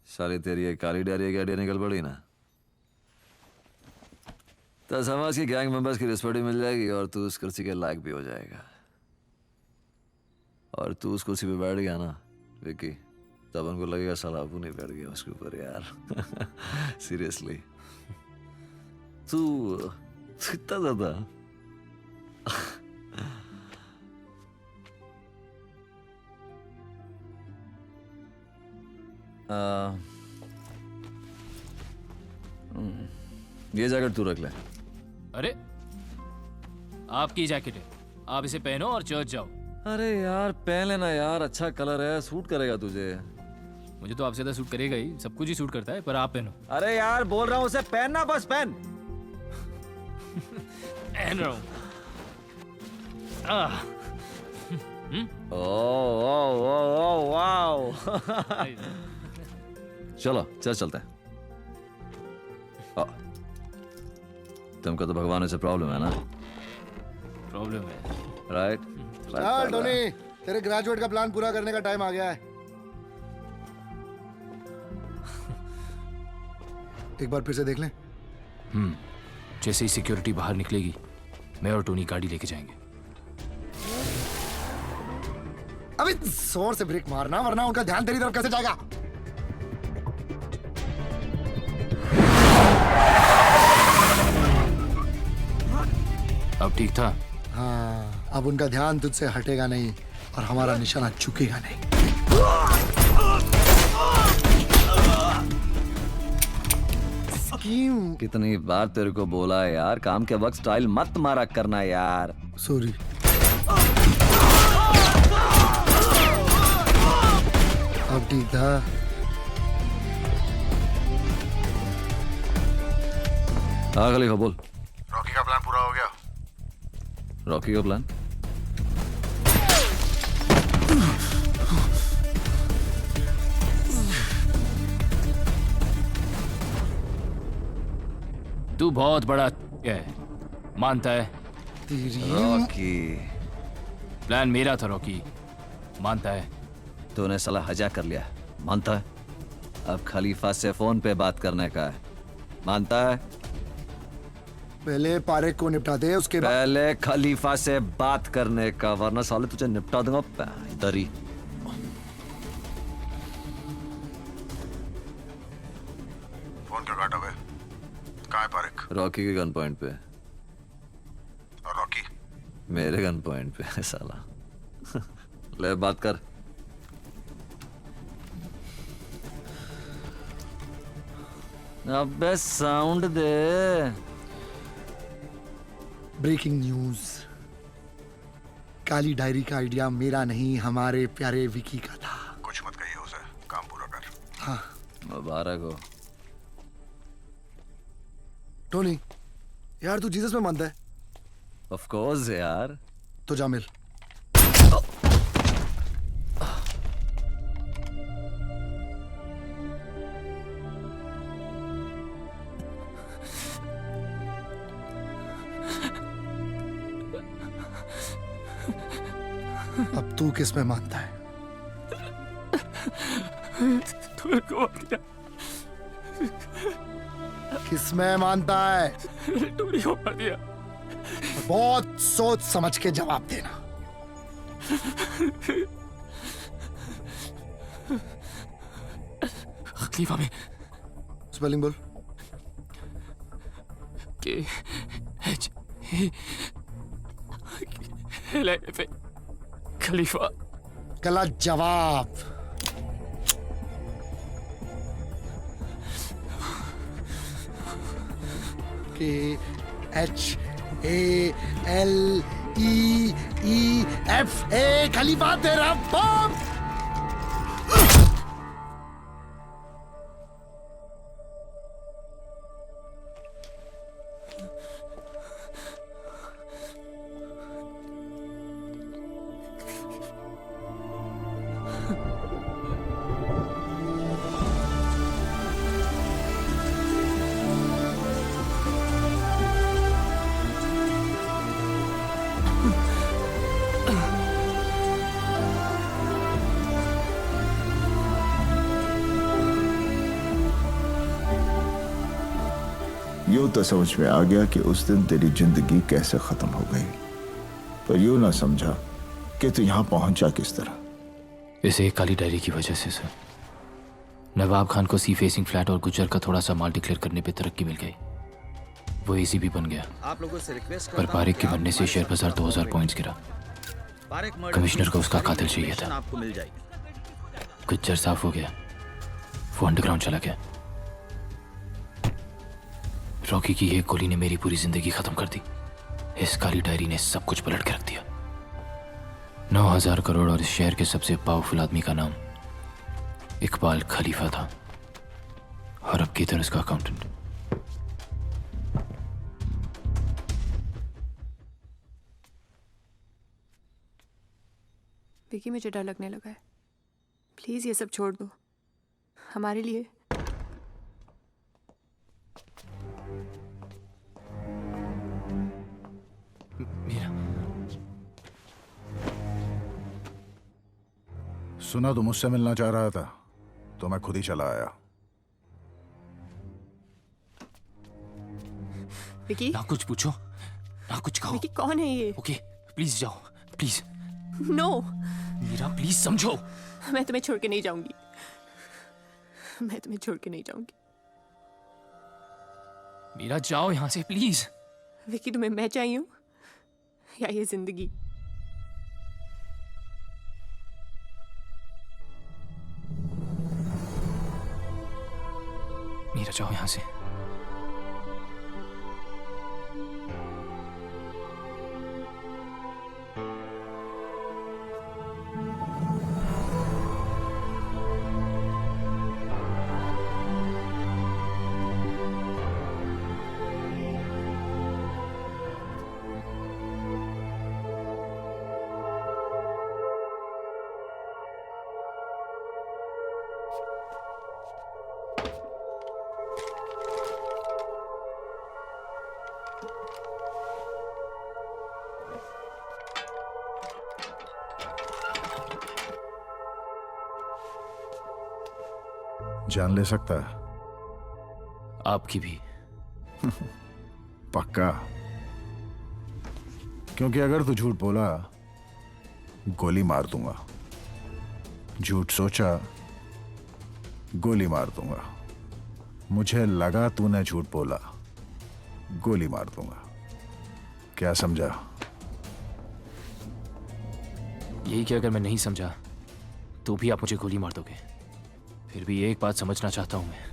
सारी तेरी एक काली डायरी की आइडिया निकल पड़ी ना तो समाज की गैंग मेंबर्स की रिस्पेक्ट भी मिल जाएगी और तू उस कुर्सी के लायक भी हो जाएगा। और तू उस कुर्सी पे बैठ गया ना विकी, तब उनको लगेगा साला अबू नहीं बैठ गया उसके ऊपर यार। सीरियसली तू इतना ज्यादा ये जैकेट तू रख ले। अरे आपकी जैकेट है, आप इसे पहनो और चर्च जाओ। अरे यार पहन लेना यार, अच्छा कलर है, सूट करेगा तुझे। मुझे तो आपसे ज्यादा सूट करेगा ही, सब कुछ ही सूट करता है, पर आप पहनो। अरे यार बोल रहा हूँ उसे पहनना, बस पहन। पहन रहा हूँ। Oh wow. चलो चल चलते हैं। तुमको तो भगवान से प्रॉब्लम है ना? प्रॉब्लम है राइट। चल टोनी, तेरे ग्रेजुएट का प्लान पूरा करने का टाइम आ गया है। एक बार फिर से देख लें। जैसे ही सिक्योरिटी बाहर निकलेगी मैं और टोनी गाड़ी लेके जाएंगे। अभी जोर से ब्रेक मारना वरना उनका ध्यान तेरी तरफ कैसे जाएगा। अब ठीक था? हाँ, अब उनका ध्यान तुझसे हटेगा नहीं और हमारा निशाना चुकेगा नहीं। स्कीम। कितनी बार तेरे को बोला है यार, काम के वक्त स्टाइल मत मारा करना यार। सॉरी। अब ठीक था? हाँ खलीफा बोल। रॉकी का प्लान पूरा हो गया। रॉकी का प्लान? तू बहुत बड़ा है, मानता है? रॉकी प्लान मेरा था रॉकी, मानता है? तूने साला हजा कर लिया, मानता है? अब खलीफा से फोन पे बात करने का है, मानता है? पहले पारेख को निपटा दे, उसके बाद पहले खलीफा से बात करने का, वरना साले तुझे निपटा दूंगा दरी। फोन क्यों काटा बे? कहाँ है पारेख? रॉकी के गन पॉइंट पे। और रॉकी? मेरे गन पॉइंट पे है साला। ले बात कर। अबे साउंड दे। Breaking news. काली डायरी का आइडिया मेरा नहीं, हमारे प्यारे विकी का था। कुछ मत कहिए उसे, काम पूरा कर। हाँ मुबारक हो। टोनी यार, तू जीसस में मानता है? ऑफ कोर्स यार। तो जा मिल। अब तू किस में मानता है? किस में मानता है? टोनी को मार दिया। बहुत सोच समझ के जवाब देना। खलीफा में स्पेलिंग बोल। खलीफा। गलत जवाब। KHALEEF खलीफा तेरा बाप। यूं तो समझ में आ गया कि उस दिन तेरी जिंदगी कैसे खत्म हो गई, पर यूं ना समझा कि तू यहां पहुंचा किस तरह। इस एक काली डायरी की वजह से सर, नवाब खान को सी फेसिंग फ्लैट और गुज्जर का थोड़ा सा माल डिक्लेयर करने पे तरक्की मिल गई। वो इसी भी बन गया। आप लोगों से रिक्वेस्ट पर पारिक के बनने से शेयर बाजार 2000 पॉइंट्स गिरा। कमिश्नर को उसका कातिल चाहिए था। आपको मिल जाएगी। गुज्जर साफ हो गया, वो अंडरग्राउंड चला गया। रॉकी की एक गोली ने मेरी पूरी जिंदगी खत्म कर दी। इस काली डायरी ने सब कुछ पलट के रख दिया। 9000 करोड़ और इस शहर के सबसे पावरफुल आदमी का नाम इकबाल खलीफा था, और अब किधर उसका अकाउंटेंट। विकी, मुझे डर लगने लगा है। प्लीज ये सब छोड़ दो हमारे लिए। सुना तो मुझसे मिलना चाह रहा था, तो मैं खुद ही चला आया। विकी, ना कुछ पूछो ना कुछ कहो। विकी कौन है ये? ओके प्लीज जाओ, प्लीज। नो मीरा प्लीज समझो। मैं तुम्हें छोड़ के नहीं जाऊंगी। मैं तुम्हें छोड़ के नहीं जाऊंगी। मीरा जाओ यहां से प्लीज। विकी, तुम्हें मैं चाहिए हूं या ये जिंदगी? मीरा जाओ यहां से। जान ले सकता है? आपकी भी। पक्का? क्योंकि अगर तू झूठ बोला गोली मार दूंगा, झूठ सोचा गोली मार दूंगा, मुझे लगा तूने झूठ बोला गोली मार दूंगा। क्या समझा? यही कि अगर मैं नहीं समझा तो भी आप मुझे गोली मार दोगे। फिर भी एक बात समझना चाहता हूं मैं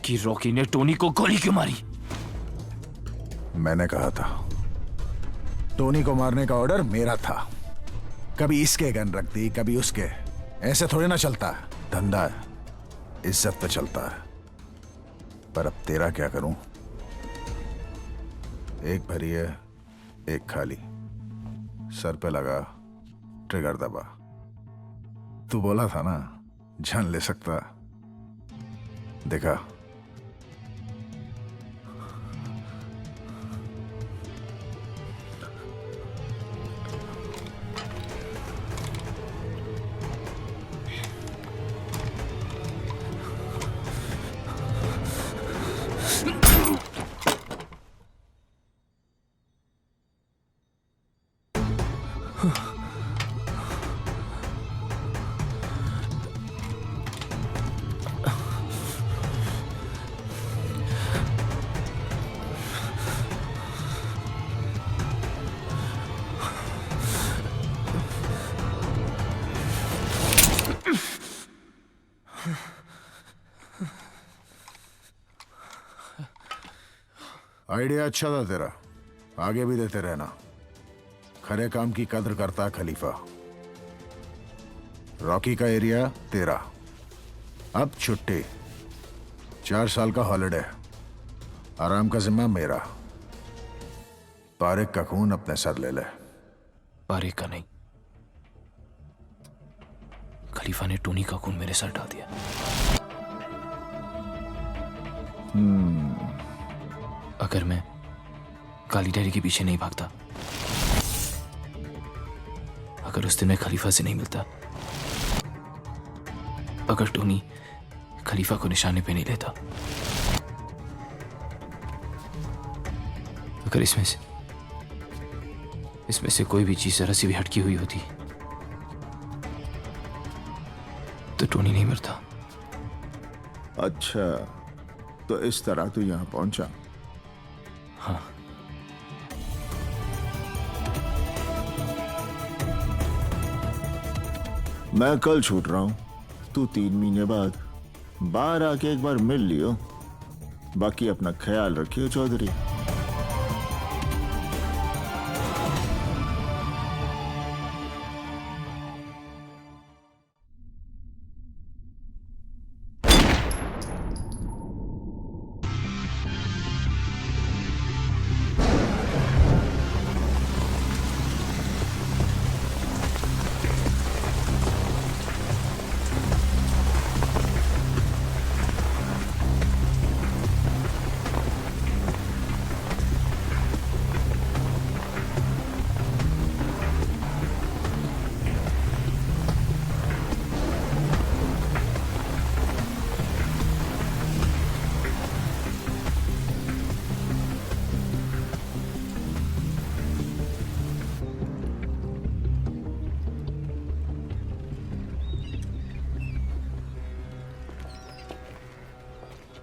कि रॉकी ने टोनी को गोली क्यों मारी। मैंने कहा था टोनी को मारने का ऑर्डर मेरा था। कभी इसके गन रख दी, कभी उसके। ऐसे थोड़ी ना चलता है, धंधा है, इज्जत पे चलता है। पर अब तेरा क्या करूं? एक भरी है, एक खाली। सर पे लगा, ट्रिगर दबा। तू बोला था ना जान ले सकता। देखा? आइडिया अच्छा था तेरा, आगे भी देते रहना। खरे काम की कद्र करता है खलीफा। रॉकी का एरिया तेरा, अब छुट्टी, 4 साल का हॉलिडे, आराम का जिम्मा मेरा। पारिक का खून अपने सर ले ले। पारिक का नहीं, खलीफा ने टोनी का खून मेरे सर डाल दिया। अगर मैं काली डेयरी के पीछे नहीं भागता, अगर उस दिन मैं खलीफा से नहीं मिलता, अगर टोनी खलीफा को निशाने पे नहीं लेता, अगर इसमें से कोई भी चीज जरा सी भी हटकी हुई होती तो टोनी नहीं मरता। अच्छा, तो इस तरह तू यहां पहुंचा? हाँ। मैं कल छूट रहा हूं, तू 3 महीने बाद बाहर आके एक बार मिल लियो। बाकी अपना ख्याल रखियो चौधरी।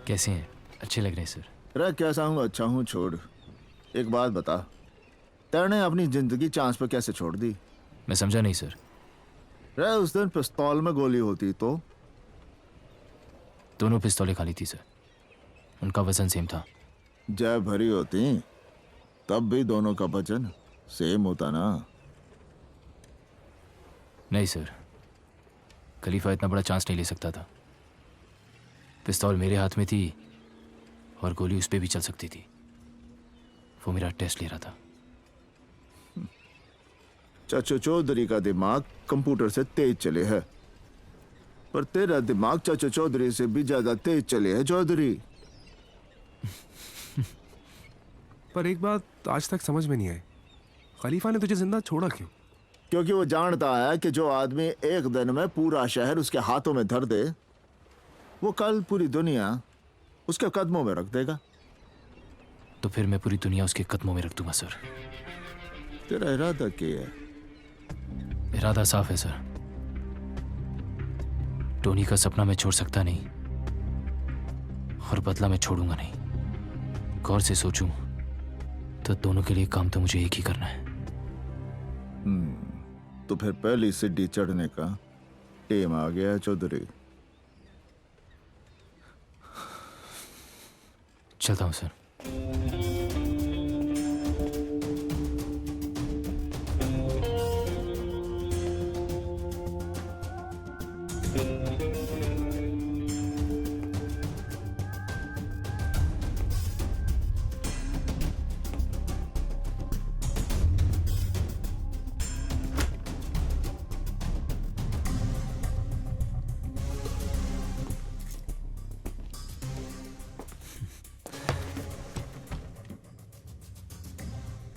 कैसे हैं? अच्छे लग रहे हैं सर। अरे कैसा हूँ? अच्छा हूँ। छोड़, एक बात बता, तेने अपनी जिंदगी चांस पर कैसे छोड़ दी? मैं समझा नहीं सर। रे उस दिन पिस्तौल में गोली होती तो? दोनों पिस्तौलें खाली थी सर, उनका वजन सेम था। जब भरी होती तब भी दोनों का वजन सेम होता ना? नहीं सर, खलीफा इतना बड़ा चांस नहीं ले सकता था। पिस्तौल मेरे हाथ में थी और गोली उस पे भी चल सकती थी। वो मेरा टेस्ट ले रहा था। चाचा चौधरी का दिमाग कंप्यूटर से तेज चले है, पर तेरा दिमाग चाचा चौधरी से भी ज्यादा तेज चले है चौधरी। पर एक बात आज तक समझ में नहीं आई, खलीफा ने तुझे जिंदा छोड़ा क्यों? क्योंकि वो जानता है कि जो आदमी एक दिन में पूरा शहर उसके हाथों में धर दे, वो कल पूरी दुनिया उसके कदमों में रख देगा। तो फिर मैं पूरी दुनिया उसके कदमों में रख दूंगा सर। तेरा इरादा क्या है? इरादा साफ है सर। टोनी का सपना मैं छोड़ सकता नहीं और बदला मैं छोड़ूंगा नहीं। गौर से सोचूं तो दोनों के लिए काम तो मुझे एक ही करना है। तो फिर पहली सीढ़ी चढ़ने का टेम आ गया है चौधरी। चलता हूं सर।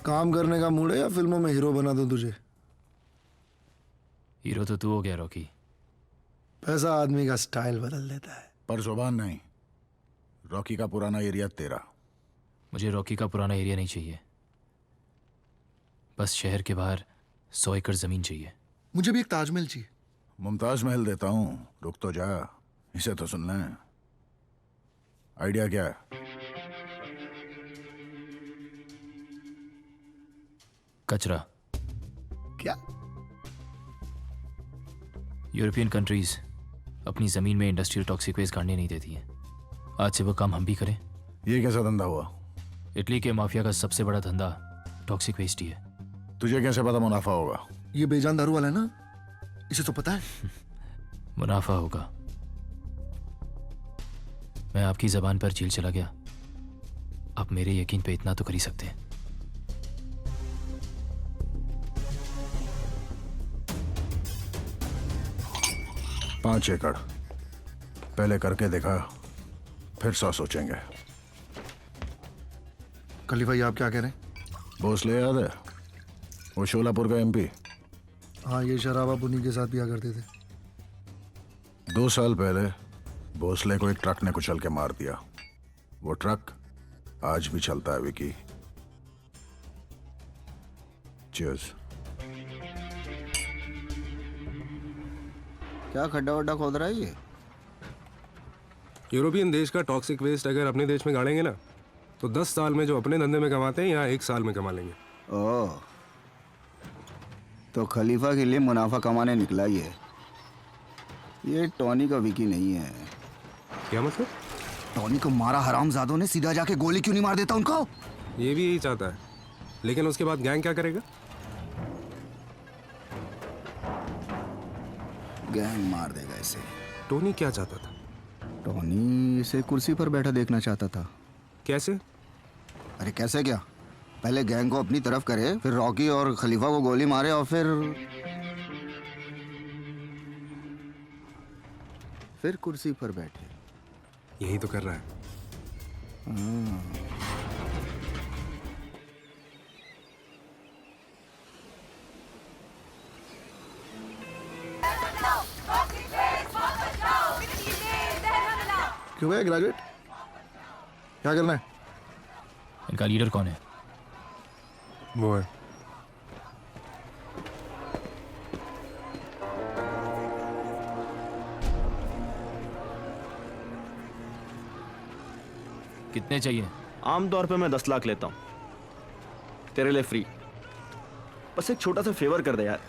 काम करने का मूड है या फिल्मों में हीरो बना दूं तुझे? हीरो तो तू हो गया रॉकी। पैसा आदमी का स्टाइल बदल देता है। पर जुबान नहीं। रॉकी का पुराना एरिया तेरा। मुझे रॉकी का पुराना एरिया नहीं चाहिए, बस शहर के बाहर 100 एकड़ जमीन चाहिए। मुझे भी एक ताजमहल चाहिए। मुमताज महल देता हूं, रुक तो जा, इसे तो सुन लें। आइडिया क्या है? कचरा। क्या? यूरोपियन कंट्रीज अपनी जमीन में इंडस्ट्रियल टॉक्सिक वेस्ट गाड़ने नहीं देती हैं। आज से वो काम हम भी करें। ये कैसा धंधा हुआ? इटली के माफिया का सबसे बड़ा धंधा टॉक्सिक वेस्ट ही है। तुझे कैसे पता मुनाफा होगा? ये बेजान दारू वाला है ना, इसे तो पता है। मुनाफा होगा। मैं आपकी जबान पर जेल चला गया, आप मेरे यकीन पे इतना तो कर ही सकते हैं। पांच एकड़ पहले करके देखा, फिर 100 सोचेंगे। खलीफा भाई आप क्या कह रहे हैं? भोसले याद है? वो शोलापुर का एमपी। हाँ, ये शराब आप उन्हीं के साथ पिया करते थे। 2 साल पहले भोसले को एक ट्रक ने कुचल के मार दिया। वो ट्रक आज भी चलता है विकी। चीयर्स। क्या खड्डा वड्डा खोद रहा है ये? यूरोपियन देश का टॉक्सिक वेस्ट अगर अपने देश में गाड़ेंगे ना, तो 10 साल में जो अपने धंधे में कमाते हैं यहाँ 1 साल में कमा लेंगे। ओह, तो खलीफा के लिए मुनाफा कमाने निकला ये टॉनी का विकी नहीं है। क्या मतलब? टॉनी को मारा हरामजादों ने, सीधा जाके गोली क्यों नहीं मार देता उनको? ये भी यही चाहता है, लेकिन उसके बाद गैंग क्या करेगा? गैंग मार देगा इसे। टोनी क्या चाहता था? टोनी इसे कुर्सी पर बैठा देखना चाहता था। कैसे? अरे कैसे क्या, पहले गैंग को अपनी तरफ करे, फिर रॉकी और खलीफा को गोली मारे और फिर कुर्सी पर बैठे। यही तो कर रहा है। क्यों है ग्रेजुएट? क्या करना है? इनका लीडर कौन है? वो है। कितने चाहिए? आमतौर पे मैं 10 लाख लेता हूँ, तेरे लिए फ्री। बस एक छोटा सा फेवर कर दे यार।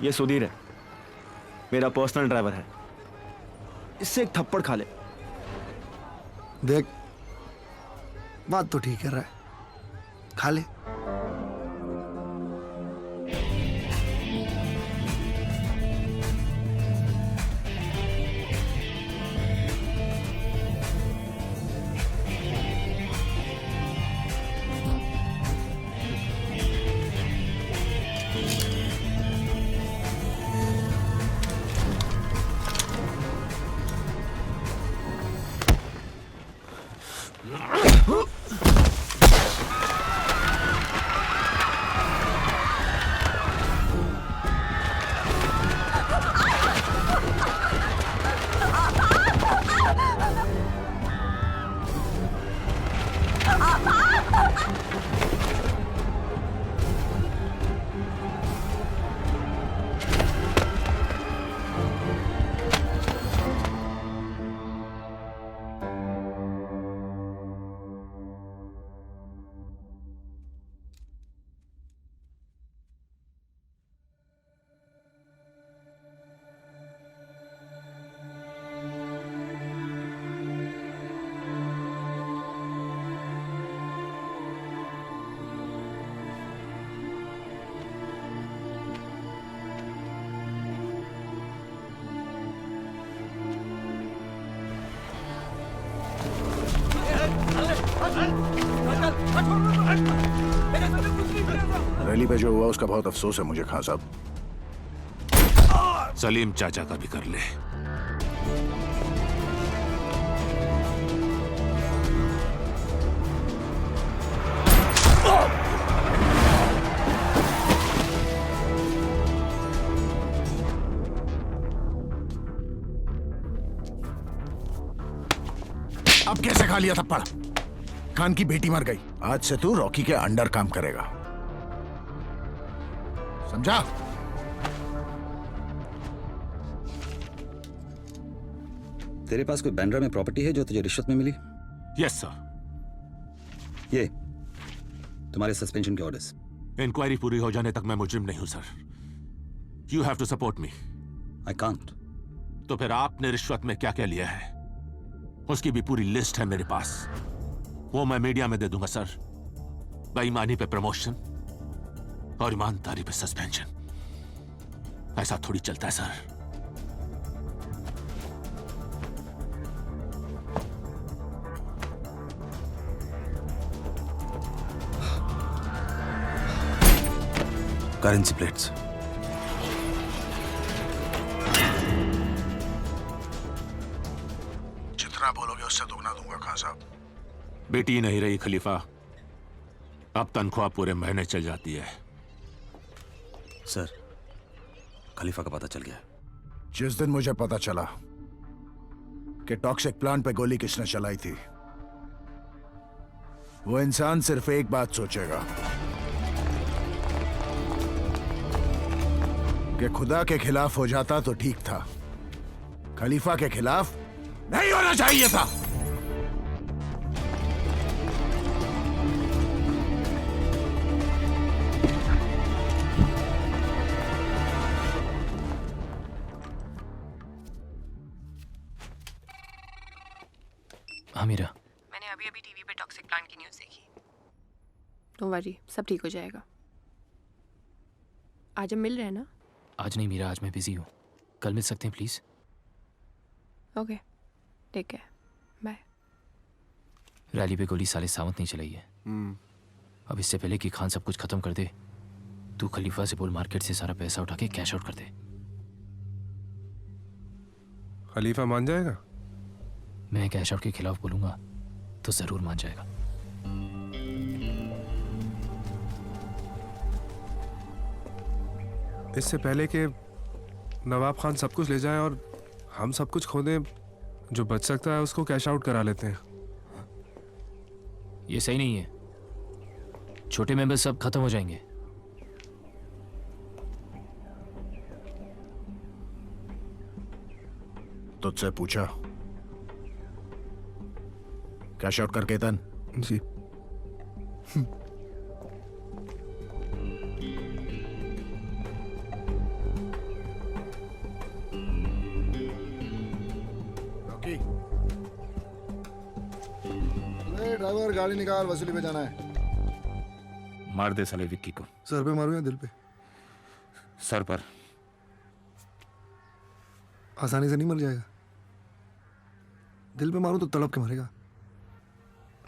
ये सुधीर है, मेरा पर्सनल ड्राइवर है, इससे एक थप्पड़ खा ले। देख, बात तो ठीक कर रहा है, खा ले। रैली पे जो हुआ उसका बहुत अफसोस है मुझे खान साहब। सलीम चाचा का भी कर ले। अब कैसे खा लिया थप्पड़? खान की बेटी मर गई, आज से तू रॉकी के अंडर काम करेगा, समझा? तेरे पास कोई बैंड्रा में प्रॉपर्टी है जो तुझे रिश्वत में मिली? Yes sir. ये तुम्हारे सस्पेंशन के ऑर्डर्स। इंक्वायरी पूरी हो जाने तक मैं मुजरिम नहीं हूं sir. You have to support me. I can't. तो फिर आपने रिश्वत में क्या क्या लिया है उसकी भी पूरी लिस्ट है मेरे पास। वो मैं मीडिया में दे दूंगा सर। बेईमानी पे प्रमोशन और ईमानदारी पे सस्पेंशन। ऐसा थोड़ी चलता है सर। Currency plates. जितना बोलोगे उससे दुगना दूंगा खान साहब। बेटी नहीं रही खलीफा, अब तनख्वाह पूरे महीने चल जाती है। सर, खलीफा का पता चल गया। जिस दिन मुझे पता चला कि टॉक्सिक प्लांट पे गोली किसने चलाई थी, वो इंसान सिर्फ एक बात सोचेगा कि खुदा के खिलाफ हो जाता तो ठीक था, खलीफा के खिलाफ नहीं होना चाहिए था। हाँ मीरा, मैंने अभी अभी टीवी पे टॉक्सिक प्लांट की न्यूज़ देखी। डोंट वरी, सब ठीक हो जाएगा। आज हम मिल रहे हैं ना? आज नहीं मीरा, आज मैं बिजी हूँ। कल मिल सकते हैं प्लीज? ओके, ठीक है, बाय। रैली पे गोली साले सावंत नहीं चलाई है। अब इससे पहले कि खान सब कुछ खत्म कर दे, तू खलीफा से बोल मार्केट से सारा पैसा उठा के कैश आउट कर दे। खलीफा मान जाएगा? मैं कैश आउट के खिलाफ बोलूंगा तो जरूर मान जाएगा। इससे पहले कि नवाब खान सब कुछ ले जाए और हम सब कुछ खो दें, जो बच सकता है उसको कैश आउट करा लेते हैं। ये सही नहीं है, छोटे मेंबर सब खत्म हो जाएंगे। तुझसे पूछा कैश आउट करके तन जी। ड्राइवर गाड़ी निकाल, वसूली पे जाना है। मार दे साले विक्की को। सर पे मारूं या दिल पे? सर पर। आसानी से नहीं मर जाएगा। दिल पे मारूं तो तड़प के मरेगा।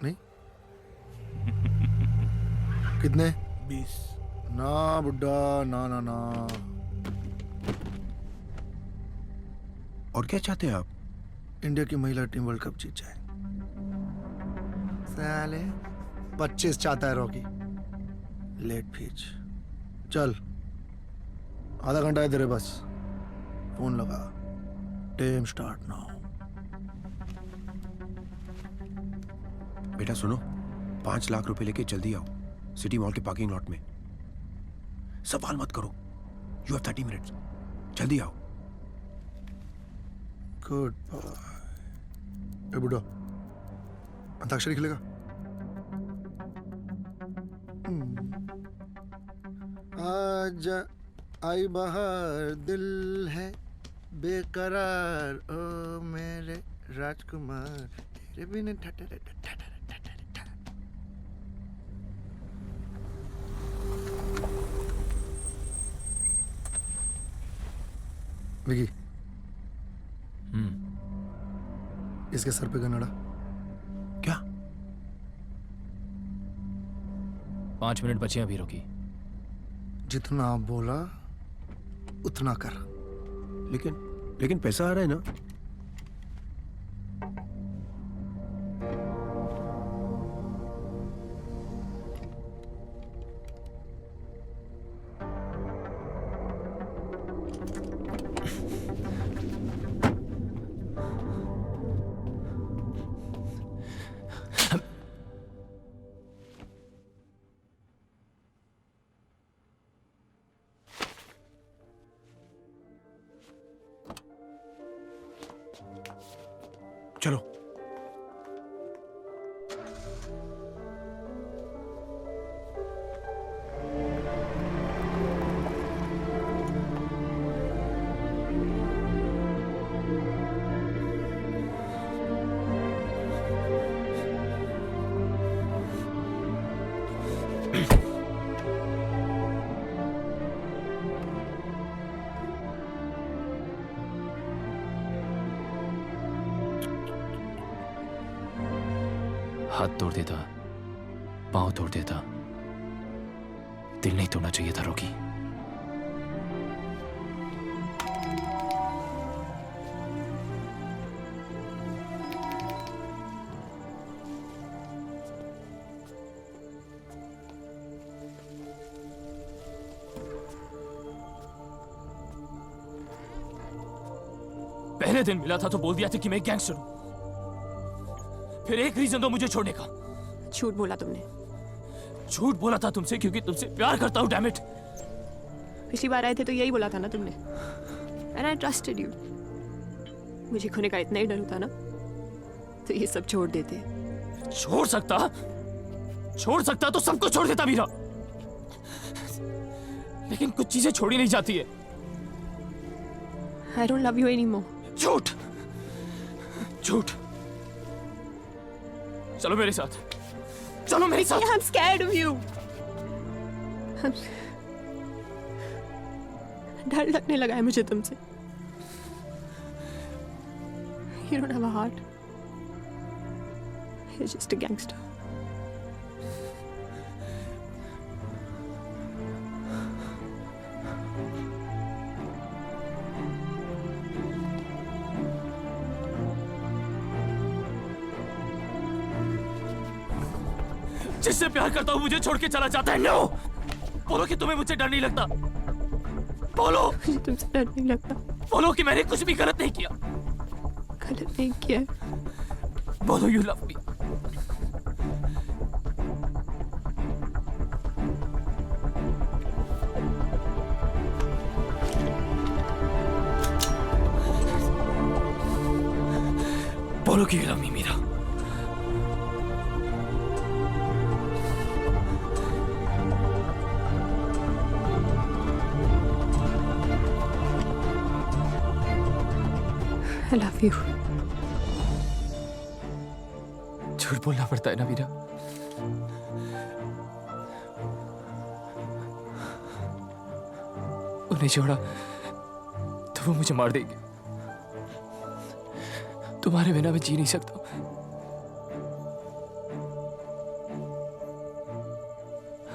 नहीं? कितने? 20। ना बुड्ढा, ना ना ना। और क्या चाहते हैं आप? इंडिया की महिला टीम वर्ल्ड कप जीत जाए। साले 25 चाहता है रॉकी। लेट फीच। चल, आधा घंटा है तेरे बस। फोन लगा। टेम स्टार्ट नाउ। बेटा सुनो, 5 लाख रुपए लेके जल्दी आओ सिटी मॉल के पार्किंग लॉट में। सवाल मत करो। You have 30 minutes. जल्दी आओ। Good bye. ए बुड्ढा, अंताक्षरी खेलेगा? आज आई बहार, दिल है बेकरार, ओ मेरे राजकुमार, तेरे बिना ठठर ठठर। विकी, इसके सर पे गनड़ा। क्या? 5 मिनट बचे अभी रोकी। जितना बोला उतना कर। लेकिन पैसा आ रहा है ना? चलो। हाथ तोड़ देता, पांव तोड़ देता, दिल नहीं तोड़ना चाहिए था रॉकी। पहले दिन मिला था तो बोल दिया था कि मैं गैंगस्टर हूं। फिर एक रीजन दो मुझे छोड़ने का। झूठ बोला तुमने। झूठ बोला था तुमसे क्योंकि तुमसे प्यार करता हूं, डैम इट। पिछली बार आए थे तो यही बोला था ना तुमने। And I trusted you. मुझे खोने का इतना ही डर होता ना तो ये सब छोड़ देते। छोड़ सकता तो सबको छोड़ देता मीरा। लेकिन कुछ चीजें छोड़ी नहीं जाती है। I don't love you anymore. झूठ। चलो मेरे साथ। Yeah, I'm scared of you. डर लगने लगा है मुझे तुमसे। You don't have a heart. You're just a gangster. जिससे प्यार करता हूं मुझे छोड़ के चला जाता है। नो, बोलो कि तुम्हें मुझसे डर नहीं लगता। बोलो मुझे तुमसे डर नहीं लगता। बोलो कि मैंने कुछ भी गलत नहीं किया। गलत नहीं किया। बोलो यू लव मी। बोलो कि you love me Meera. I love you. झूठ बोलना पड़ता है ना मीरा। उन्हें छोड़ा तो वो मुझे मार देंगे। तुम्हारे बिना मैं जी नहीं सकता।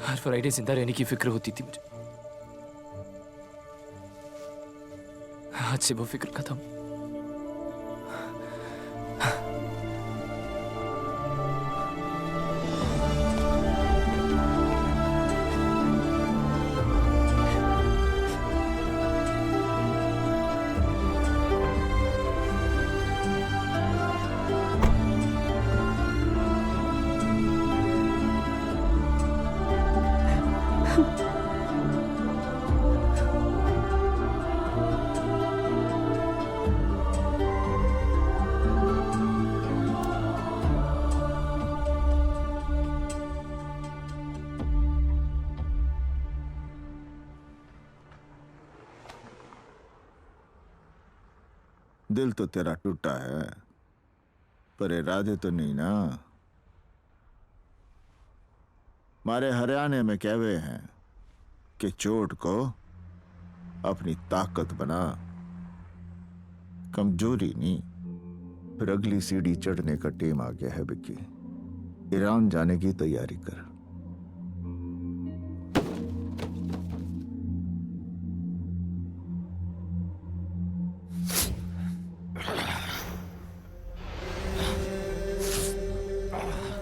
हर फ्राइडे जिंदा रहने की फिक्र होती थी मुझे। आज से वो फिक्र खत्म। दिल तो तेरा टूटा है पर इरादे तो नहीं ना। हमारे हरियाणा में कहवे हैं कि चोट को अपनी ताकत बना, कमजोरी नहीं। फिर अगली सीढ़ी चढ़ने का टेम आ गया है बिक्की। ईरान जाने की तैयारी कर।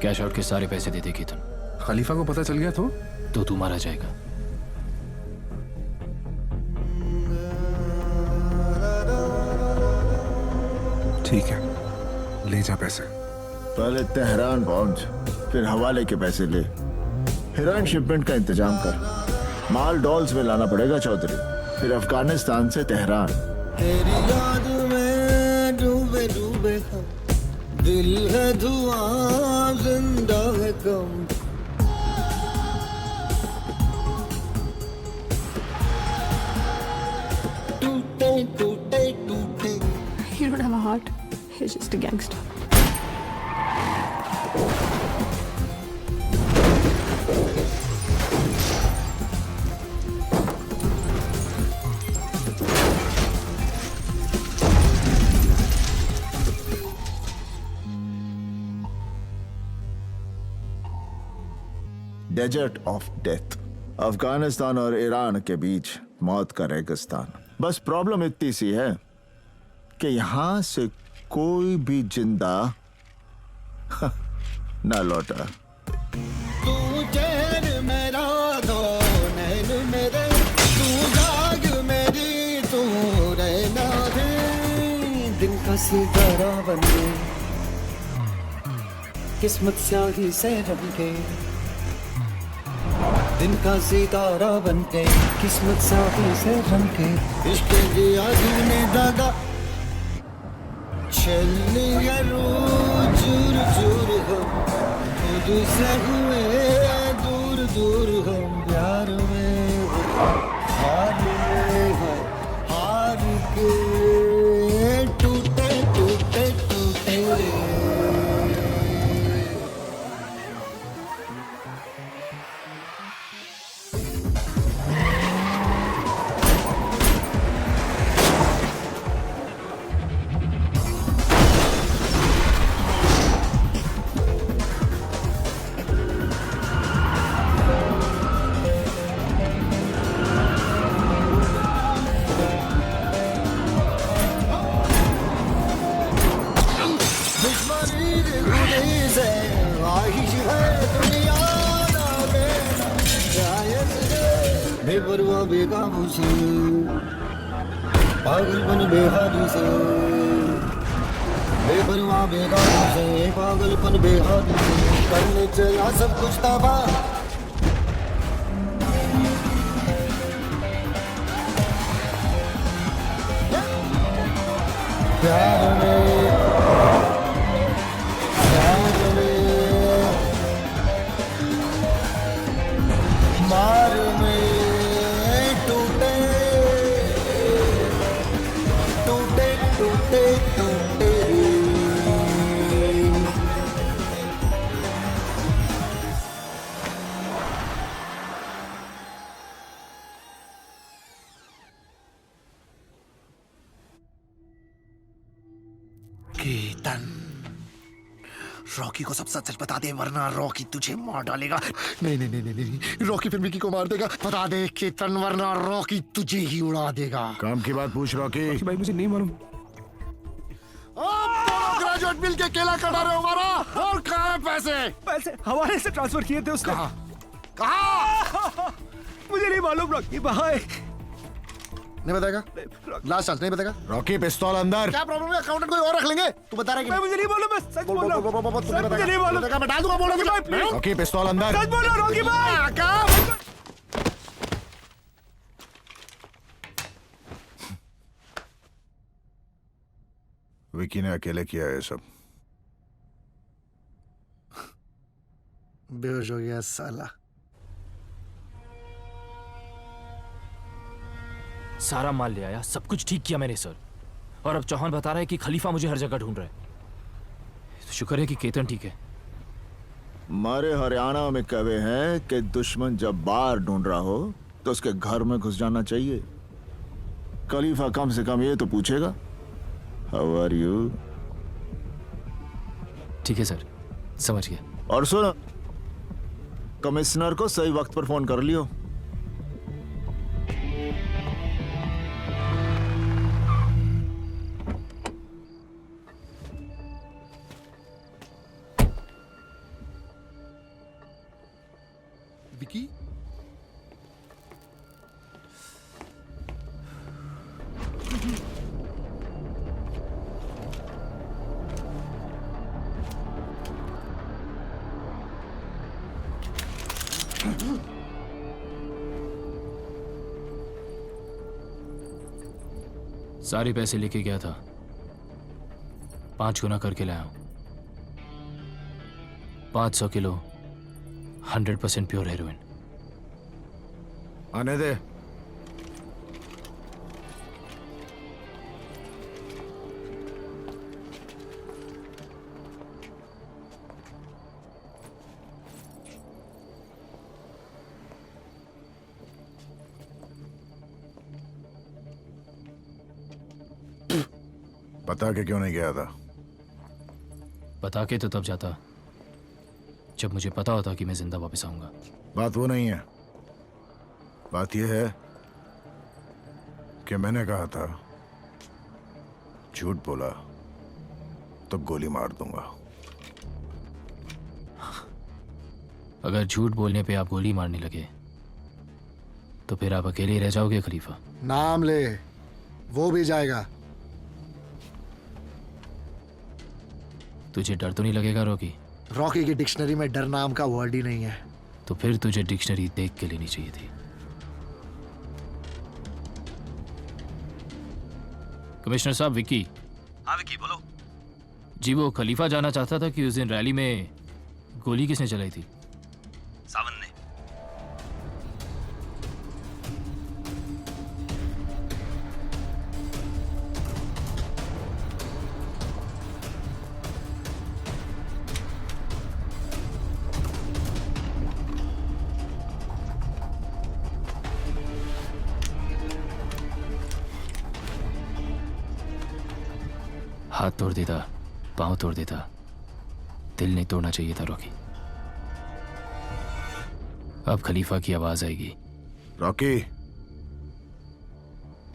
कैश आउट के सारे पैसे दे दे केतन। खलीफा को पता चल गया तो तू मारा जाएगा। ठीक है, ले जा पैसे। पहले तेहरान पहुंच, फिर हवाले के पैसे ले। हिरान शिपमेंट का इंतजाम कर। माल डॉल्स में लाना पड़ेगा चौधरी। फिर अफगानिस्तान से तेहरान। तेरी याद में डूबे डूबे हम, दिल है धुआं जिंदा है कम। टूटे टूटे टूटे। You don't have a heart. You're just a gangster. Desert of death, Afghanistan और ईरान के बीच मौत का रेगिस्तान। बस प्रॉब्लम इतनी सी है कि यहां से कोई भी जिंदा ना लौटा। तू चैन मेरा दो नैन मेरे, तू जाग मेरी तू रहना दे। दिन का सितारा बन के किस्मत स्याही से रंग के, दिन का सितारा बन के किस्मत स्याही से रंग के। इश्क की आग में दागा चलने चूर चूर हो, खुद से हुए दूर दूर हो। प्यार में हार हो, हार के टूटे टूटे टूटे। बेपरवाह बेकाबू से, पागलपन बेहादी से, बेपरवाह बेकाबू से, पागलपन बेहादी से। करने चला सब कुछ तबाह, प्यार में मार में टूटे टूटे टूटे टूटे। केतन, रॉकी को सब सच सच बता दे वरना रॉकी तुझे मार डालेगा। नहीं नहीं नहीं नहीं नहीं, रॉकी फिर मिकी को मार देगा। बता दे केतन वरना रॉकी तुझे ही उड़ा देगा। काम की बात पूछ रॉकी। भाई मुझे नहीं मालूम। ग्रेजुएट मिल के केला कटा रहे हो हमारा। और कहाँ है पैसे? पैसे हवाले से ट्रांसफर किए थे उसने। कहाँ? मुझे नहीं मालूम रॉकी भाई। नहीं बताएगा? लास्ट चांस, नहीं बताएगा? रॉकी पिस्तौल अंदर। क्या प्रॉब्लम है? अकाउंटेंट कोई और रख लेंगे। तू बता रहा है कि मुझे नहीं मालूम, मैं सच बोल रहा हूं। मुझे नहीं मालूम। मैं डाल दूंगा बोलो भाई। रॉकी पिस्तौल अंदर। सच बोल रहा रॉकी भाई। विकी ने अकेले किया है सब। बेहोश हो गया साला। सारा माल ले आया, सब कुछ ठीक किया मैंने सर। और अब चौहान बता रहा है कि खलीफा मुझे हर जगह ढूंढ रहा है। तो शुक्र है कि केतन ठीक है। हमारे हरियाणा में कहे हैं कि दुश्मन जब बाहर ढूंढ रहा हो तो उसके घर में घुस जाना चाहिए। खलीफा कम से कम ये तो पूछेगा, हाउ आर यू? ठीक है सर, समझ गया। और सुन, कमिश्नर को सही वक्त पर फोन कर लियो। विकी, सारे पैसे लेके गया था, 5 गुना करके लाया हूं। 500 किलो 100% प्योर हेरोइन। आने दे। बता के क्यों नहीं गया था? बता के तो तब जाता जब मुझे पता होता कि मैं जिंदा वापस आऊंगा। बात वो नहीं है, बात यह है कि मैंने कहा था झूठ बोला तो गोली मार दूंगा। अगर झूठ बोलने पे आप गोली मारने लगे तो फिर आप अकेले ही रह जाओगे खलीफा। नाम ले, वो भी जाएगा। तुझे डर तो नहीं लगेगा रॉकी? रॉकी की डिक्शनरी में डर नाम का वर्ड ही नहीं है। तो फिर तुझे डिक्शनरी देख के लेनी चाहिए थी। कमिश्नर साहब, विकी। हाँ विकी, बोलो। जी वो खलीफा जाना चाहता था कि उस दिन रैली में गोली किसने चलाई थी? सावन ने। हाथ तोड़ देता, पांव तोड़ देता, दिल नहीं तोड़ना चाहिए था रॉकी। अब खलीफा की आवाज आएगी। रॉकी,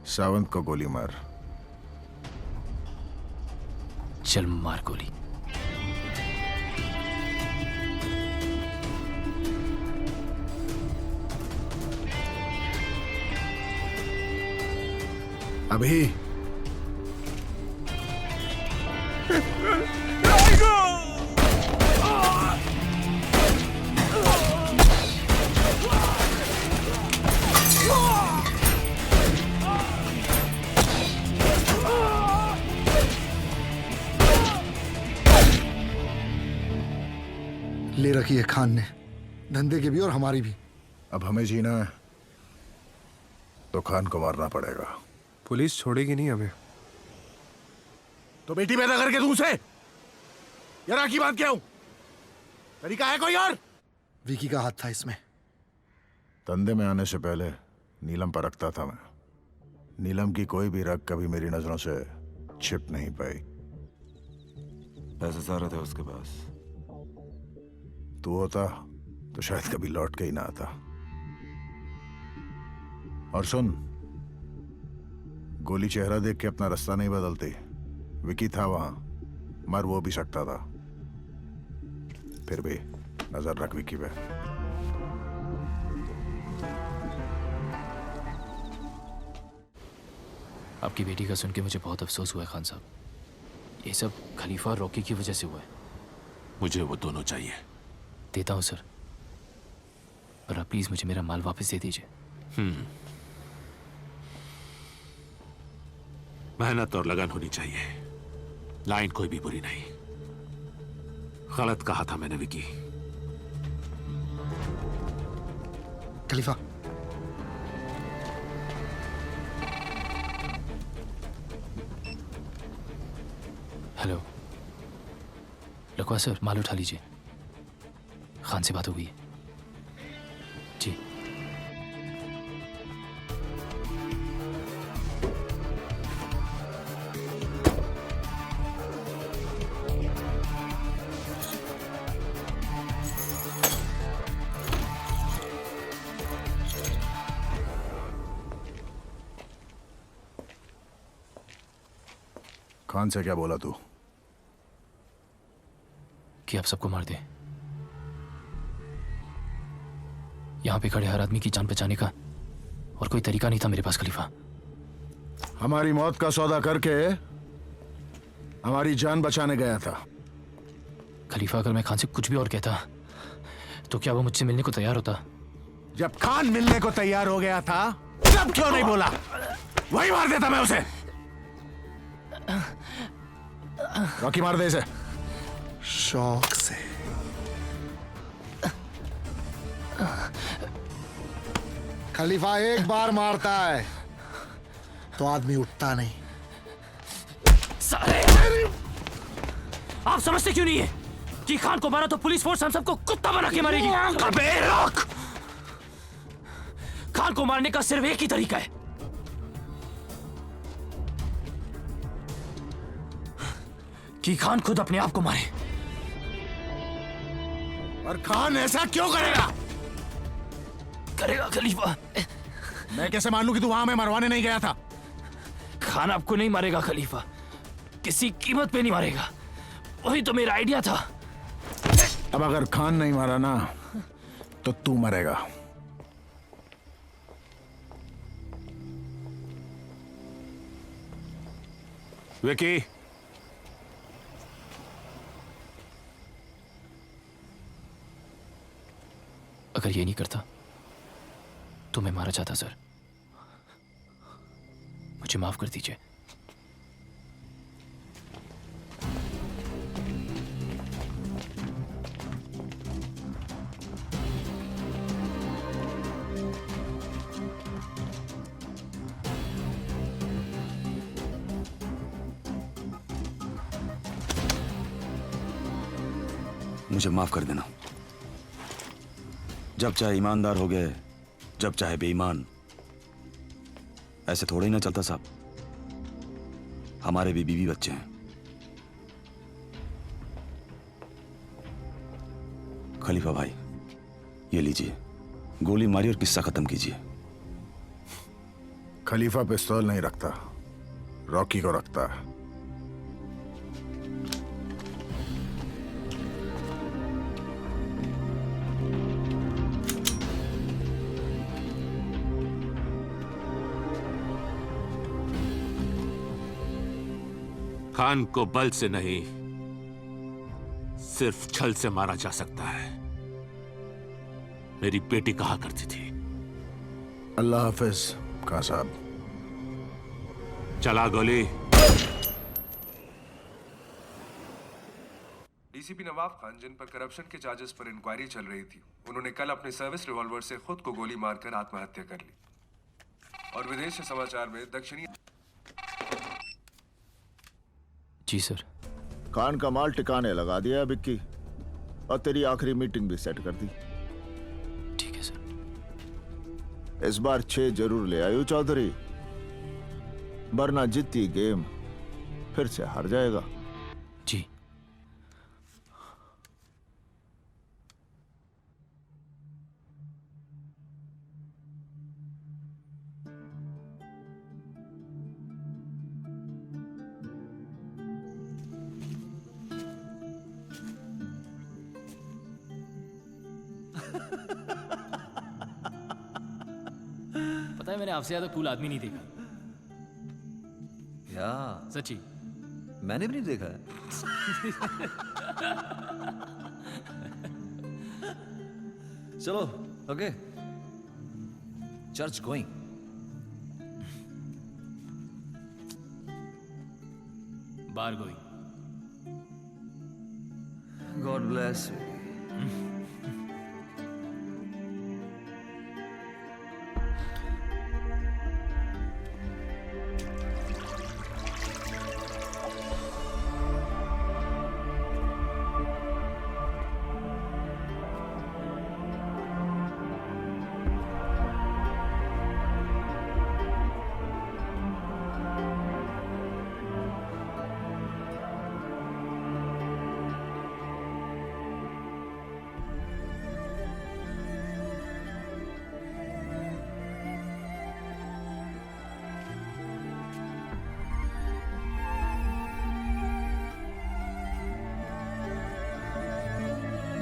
सावंत को गोली मार। चल मार गोली। अभी ले रखी है खान ने, धंधे की भी और हमारी भी। अब हमें जीना है तो खान को मारना पड़ेगा। पुलिस छोड़ेगी नहीं हमें। तो बेटी पैदा करके दूं उसे? यार की बात क्या हूं? तरीका है कोई और? विकी का हाथ था इसमें। धंधे में आने से पहले नीलम पर रखता था मैं। नीलम की कोई भी रग कभी मेरी नजरों से छिप नहीं पाई। पैसे सारे थे उसके पास। तू होता तो शायद कभी लौट के ही ना आता। और सुन, गोली चेहरा देख के अपना रास्ता नहीं बदलती। विकी था वहां, मर वो भी सकता था। फिर भी नजर रख विकी पे। आपकी बेटी का सुन के मुझे बहुत अफसोस हुआ है खान साहब। ये सब खलीफा और रॉकी की वजह से हुआ है। मुझे वो दोनों चाहिए। देता हूं सर, पर आप प्लीज मुझे मेरा माल वापस दे दीजिए। मेहनत और लगन होनी चाहिए। लाइन कोई भी बुरी नहीं। गलत कहा था मैंने विकी। खलीफा, हेलो लकवा सर, माल उठा लीजिए। खान से बात हो गई है जी। खान से क्या बोला तू? कि आप सबको मार दे। यहां पे खड़े हर आदमी की जान बचाने का और कोई तरीका नहीं था मेरे पास खलीफा। हमारी मौत का सौदा करके हमारी जान बचाने गया था। खलीफा, अगर मैं खान से कुछ भी और कहता तो क्या वो मुझसे मिलने को तैयार होता? जब खान मिलने को तैयार हो गया था तब क्यों नहीं बोला? वही मार देता मैं उसे। रॉकी, मार दे इसे। शौक से। खलीफा एक बार मारता है तो आदमी उठता नहीं। साले! आप समझते क्यों नहीं है कि खान को मारा तो पुलिस फोर्स हम सबको कुत्ता बना के मारेगी? अबे रोक! खान को मारने का सिर्फ एक ही तरीका है, कि खान खुद अपने आप को मारे। और खान ऐसा क्यों करेगा? करेगा खलीफा। मैं कैसे मान लूं कि तू वहां में मरवाने नहीं गया था? खान आपको नहीं मारेगा खलीफा, किसी कीमत पे नहीं मारेगा। वही तो मेरा आइडिया था। अब अगर खान नहीं मारा ना तो तू मरेगा। विकी, अगर ये नहीं करता तो मैं मारा जाता सर। मुझे माफ कर दीजिए। मुझे माफ कर देना। जब चाहे ईमानदार हो गए, जब चाहे बेईमान। ऐसे थोड़े ही ना चलता साहब। हमारे भी बीवी बच्चे हैं। खलीफा भाई, ये लीजिए, गोली मारी और किस्सा खत्म कीजिए। खलीफा पिस्तौल नहीं रखता, रॉकी को रखता है। खान को बल से नहीं, सिर्फ छल से मारा जा सकता है। मेरी बेटी कहा करती थी। अल्लाह हाफिज खान साहब। चला गोली। डीसीपी नवाब खान, जिन पर करप्शन के चार्जेस पर इंक्वायरी चल रही थी, उन्होंने कल अपने सर्विस रिवॉल्वर से खुद को गोली मारकर आत्महत्या कर ली। और विदेश समाचार में दक्षिणी। जी सर। खान का माल टिकाने लगा दिया बिक्की, और तेरी आखिरी मीटिंग भी सेट कर दी। ठीक है सर। इस बार 6 जरूर ले आयो चौधरी, वरना जीती गेम फिर से हार जाएगा। जी। पता है, मैंने आपसे ज्यादा कूल आदमी नहीं देखा। या सच्ची। मैंने भी नहीं देखा है। चलो, okay, church going. Bar going. God bless you.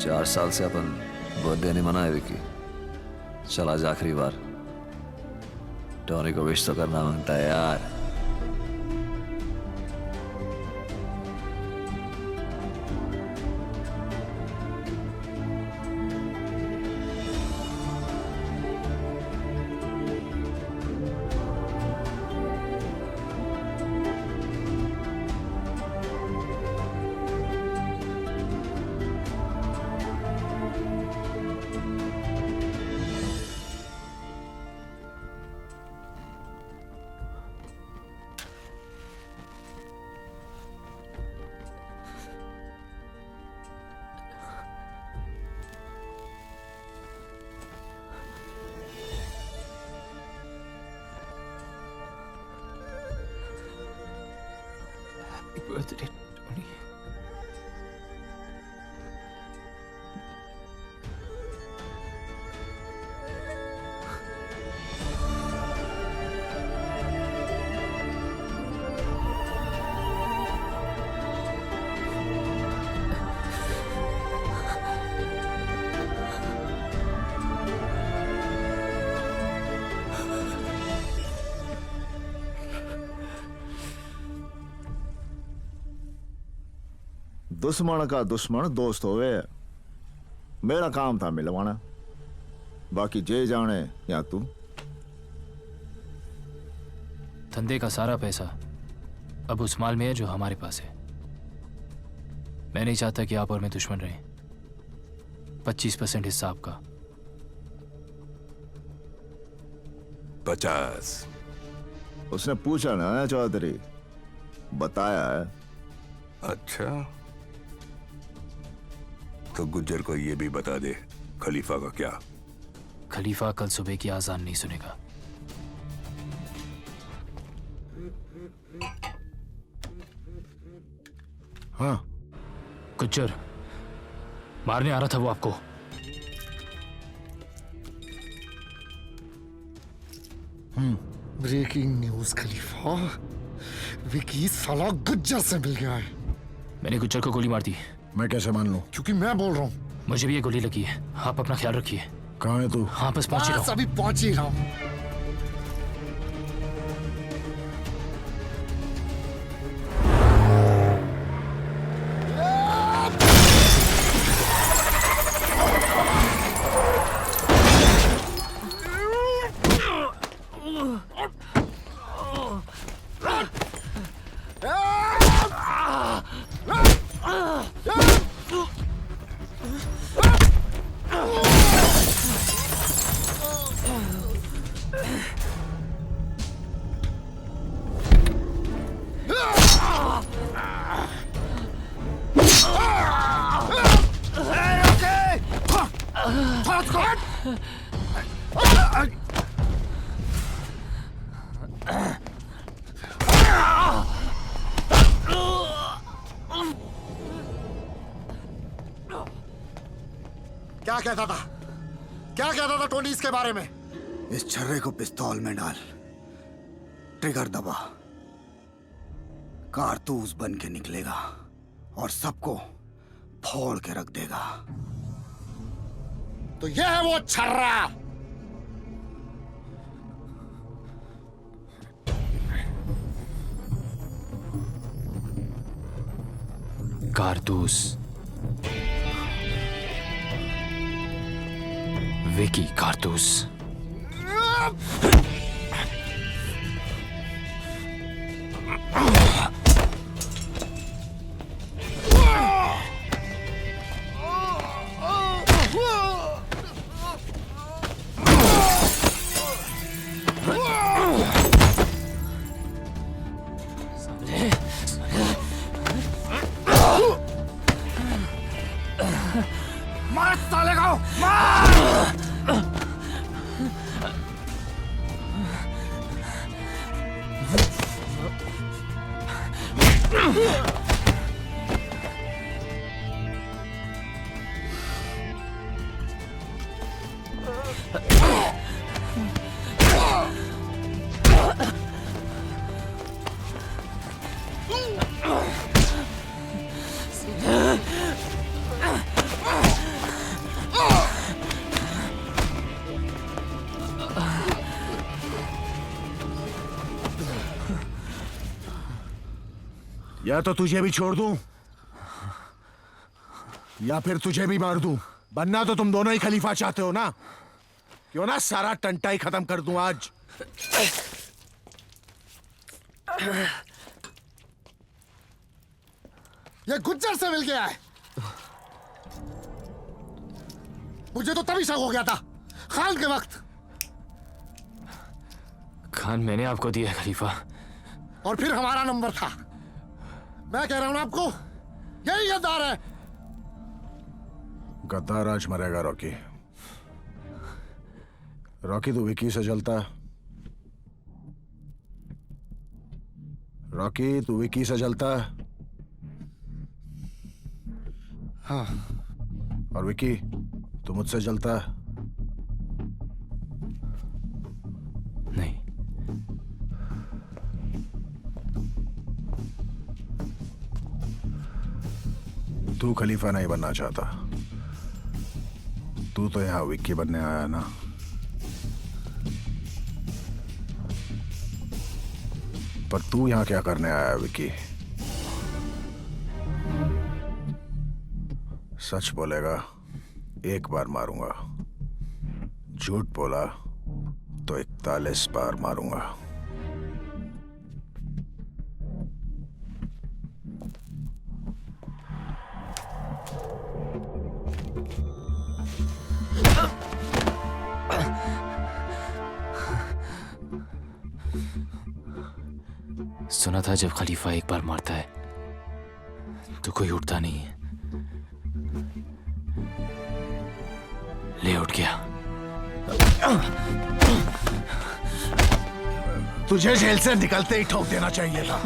चार साल से अपन बर्थडे नहीं मनाए विकी। चल आज आखिरी बार टोनी को विश तो करना मांगता है यार। दुश्मन का दुश्मन दोस्त होवे। मेरा काम था मिलवाना, बाकी जे जाने या तू। धंधे का सारा पैसा अब उस माल में है जो हमारे पास है। मैं नहीं चाहता कि आप और मैं दुश्मन रहें। 25% हिस्सा आपका। 50। उसने पूछा ना चौधरी, बताया है। अच्छा, तो गुज्जर को ये भी बता दे खलीफा का क्या। खलीफा कल सुबह की आजान नहीं सुनेगा। हाँ गुज्जर मारने आ रहा था वो आपको। ब्रेकिंग न्यूज खलीफा, विकी साला गुज्जर से मिल गया है। मैंने गुज्जर को गोली मार दी। मैं कैसे मान लूं? क्योंकि मैं बोल रहा हूँ। मुझे भी ये गोली लगी है। आप अपना ख्याल रखिए। कहाँ है तू? हाँ बस पहुंच रहा हूं। अभी पहुंच ही रहा हूँ। क्या कहता था? क्या कहता था टोनी इसके बारे में? इस छर्रे को पिस्तौल में डाल, ट्रिगर दबा, कारतूस बन के निकलेगा और सबको फोड़ के रख देगा। तो यह है वो छर्रा। कारतूस। विकी कारतूस। मार साले को, मार! या तो तुझे भी छोड़ दूं या फिर तुझे भी मार दूं। बनना तो तुम दोनों ही खलीफा चाहते हो ना? क्यों ना सारा टंटा ही खत्म कर दूं आज। ये गुज्जर से मिल गया है। मुझे तो तभी शक हो गया था, खान के वक्त। खान मैंने आपको दिया है खलीफा। और फिर हमारा नंबर था। मैं कह रहा हूं ना आपको, यही गद्दार है। गद्दार आज मरेगा रॉकी। रॉकी तू विकी से जलता। रॉकी तू विकी से जलता। हाँ। और विकी तू मुझसे जलता। नहीं। तू खलीफा नहीं बनना चाहता। तू तो यहां विक्की बनने आया ना। पर तू यहां क्या करने आया विक्की? सच बोलेगा एक बार मारूंगा, झूठ बोला तो 41 बार मारूंगा। सुना था जब खलीफा एक बार मारता है तो कोई उठता नहीं है। ले उठ गया। तुझे जेल से निकलते ही ठोक देना चाहिए था।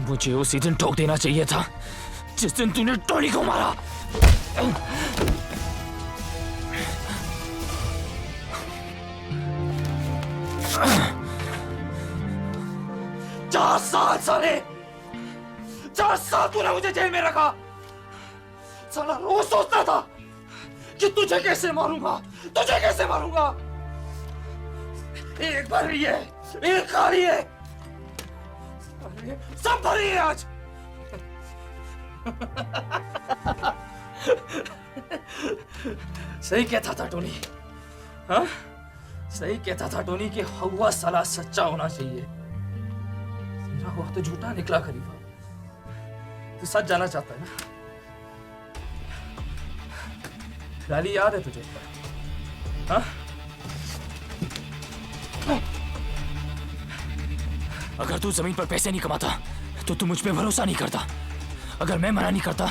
मुझे उसी दिन ठोक देना चाहिए था जिस दिन तूने टोनी को मारा। चार साल साले, 4 साल तूने मुझे जेल में रखा। साला रोज सोचता था कि तुझे कैसे मारूंगा, तुझे कैसे मारूंगा। एक भरी है, एक खाली है, सब भरी है आज। सही कहता था टोनी, हाँ? सही कहता था टोनी कि हवा साला सच्चा होना चाहिए। मेरा हुआ तो झूठा निकला खलीफा। तू सच जाना चाहता है ना? रैली याद है तुझे? हाँ? अगर तू जमीन पर पैसे नहीं कमाता तो तू मुझ पे भरोसा नहीं करता। अगर मैं मना नहीं करता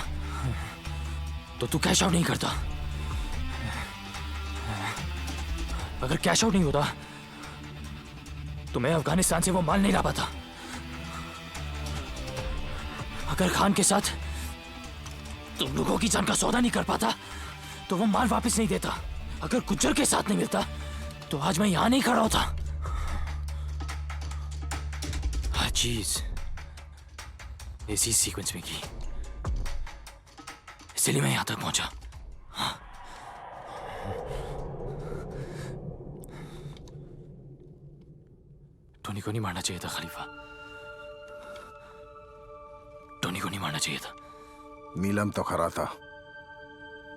तो तू कैश आउट नहीं करता। अगर कैश आउट नहीं होता तो मैं अफगानिस्तान से वो माल नहीं ला पाता। अगर खान के साथ तुम लोगों की जान का सौदा नहीं कर पाता तो वो माल वापस नहीं देता। अगर गुज्जर के साथ नहीं मिलता तो आज मैं यहां नहीं खड़ा होता। हर चीज इसी सीक्वेंस में की, इसलिए मैं यहां तक पहुंचा। टोनी को नहीं मारना चाहिए था खलीफा, टोनी को नहीं मारना चाहिए था। नीलम तो खरा था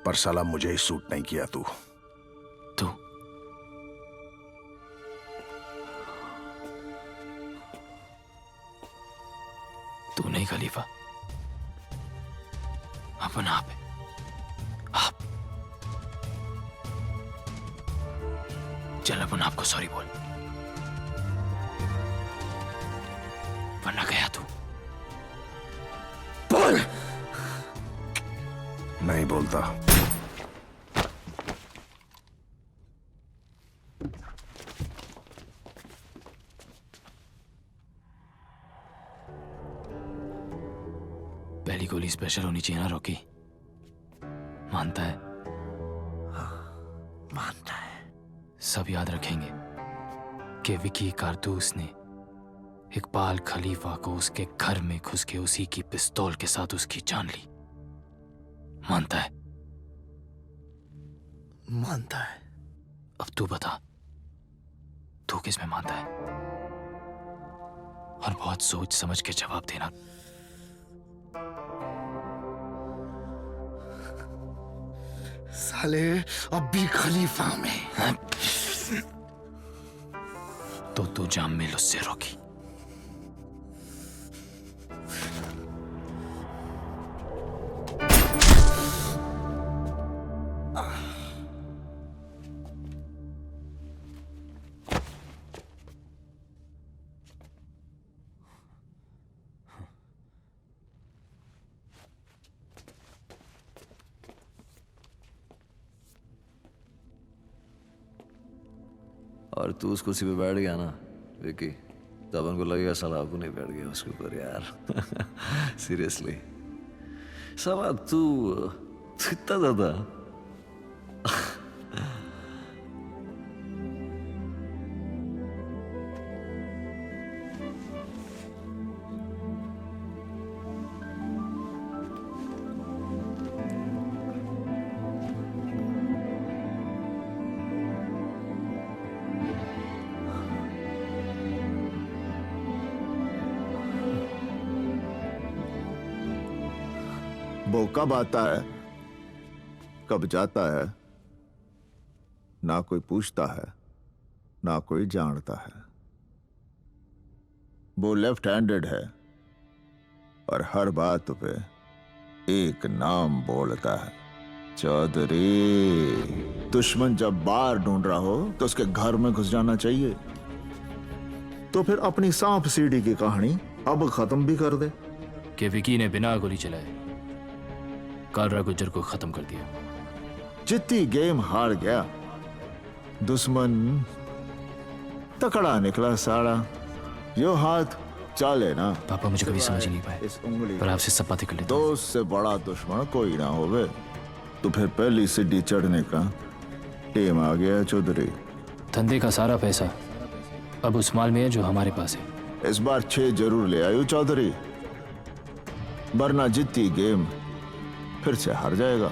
पर साला मुझे ही सूट नहीं किया तू। तू नहीं खलीफा, अपना आप है। आप चल अपन आपको सॉरी बोल, वरना गया तू। बोल। नहीं बोलता। पहली गोली स्पेशल होनी चाहिए ना रॉकी? मानता है? मानता है। सब याद रखेंगे कि विकी कारतूस ने इकबाल खलीफा को उसके घर में घुस के उसी की पिस्तौल के साथ उसकी जान ली। मानता है? मानता है। अब तू बता, तू किस में मानता है? और बहुत सोच समझ के जवाब देना। साले अब भी खलीफा में। तो तू जाम में उससे रोकी। और तू उस कुर्सी पे बैठ गया ना विकी, तब उनको लगेगा साला आपको नहीं बैठ गया उसके ऊपर यार। सीरियसली साला तू इतना ज्यादा वो कब आता है, कब जाता है, ना कोई पूछता है, ना कोई जानता है। वो लेफ्ट हैंडेड है और हर बात पे एक नाम बोलता है, चौधरी। दुश्मन जब बाहर ढूंढ रहा हो तो उसके घर में घुस जाना चाहिए। तो फिर अपनी सांप सीढ़ी की कहानी अब खत्म भी कर दे कि विकी ने बिना गोली चलाए कालरा गुज्जर को खत्म कर दिया। जितनी गेम हार गया, दुश्मन तकड़ा निकला साड़ा। यो हाथ चाले ना। पापा मुझे कभी समझ ही नहीं पाए, इस उंगली पर आपसे सब बातें कर लेता हूं। दोस्त से बड़ा दुश्मन कोई ना होवे। तो फिर पहली सीढ़ी चढ़ने का टेम आ गया चौधरी। धंधे का सारा पैसा अब उस माल में है जो हमारे पास है। इस बार 6 जरूर ले आयो चौधरी, वरना जीती गेम फिर से हार जाएगा।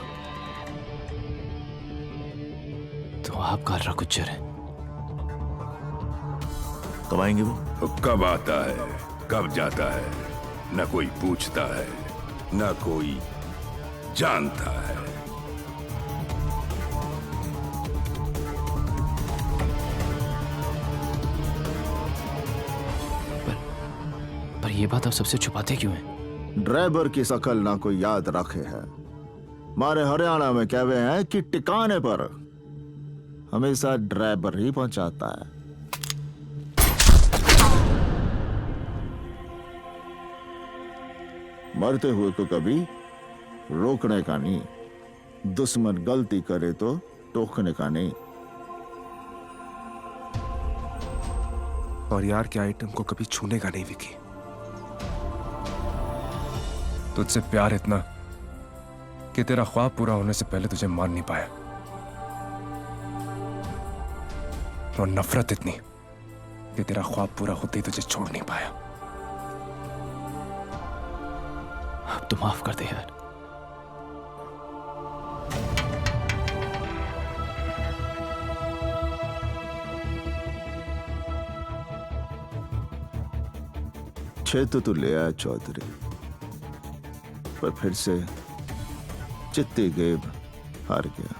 तो आप कालरा गुज्जर हैं। कब आएंगे वो? कब आता है, कब जाता है, न कोई पूछता है, न कोई जानता है। पर ये बात आप सबसे छुपाते क्यों हैं? ड्राइवर की शकल ना कोई याद रखे है। हमारे हरियाणा में कहवे हैं कि टिकाने पर हमेशा ड्राइवर ही पहुंचाता है। मरते हुए को कभी रोकने का नहीं, दुश्मन गलती करे तो टोकने का नहीं। और यार के आइटम को कभी छूने का नहीं विकी। तुझसे प्यार इतना कि तेरा ख्वाब पूरा होने से पहले तुझे मार नहीं पाया, और नफरत इतनी कि तेरा ख्वाब पूरा होते ही तुझे छोड़ नहीं पाया। अब तो माफ कर दे यार। छह तो तू ले आया चौधरी, पर फिर से चित्ती गेब हार गया।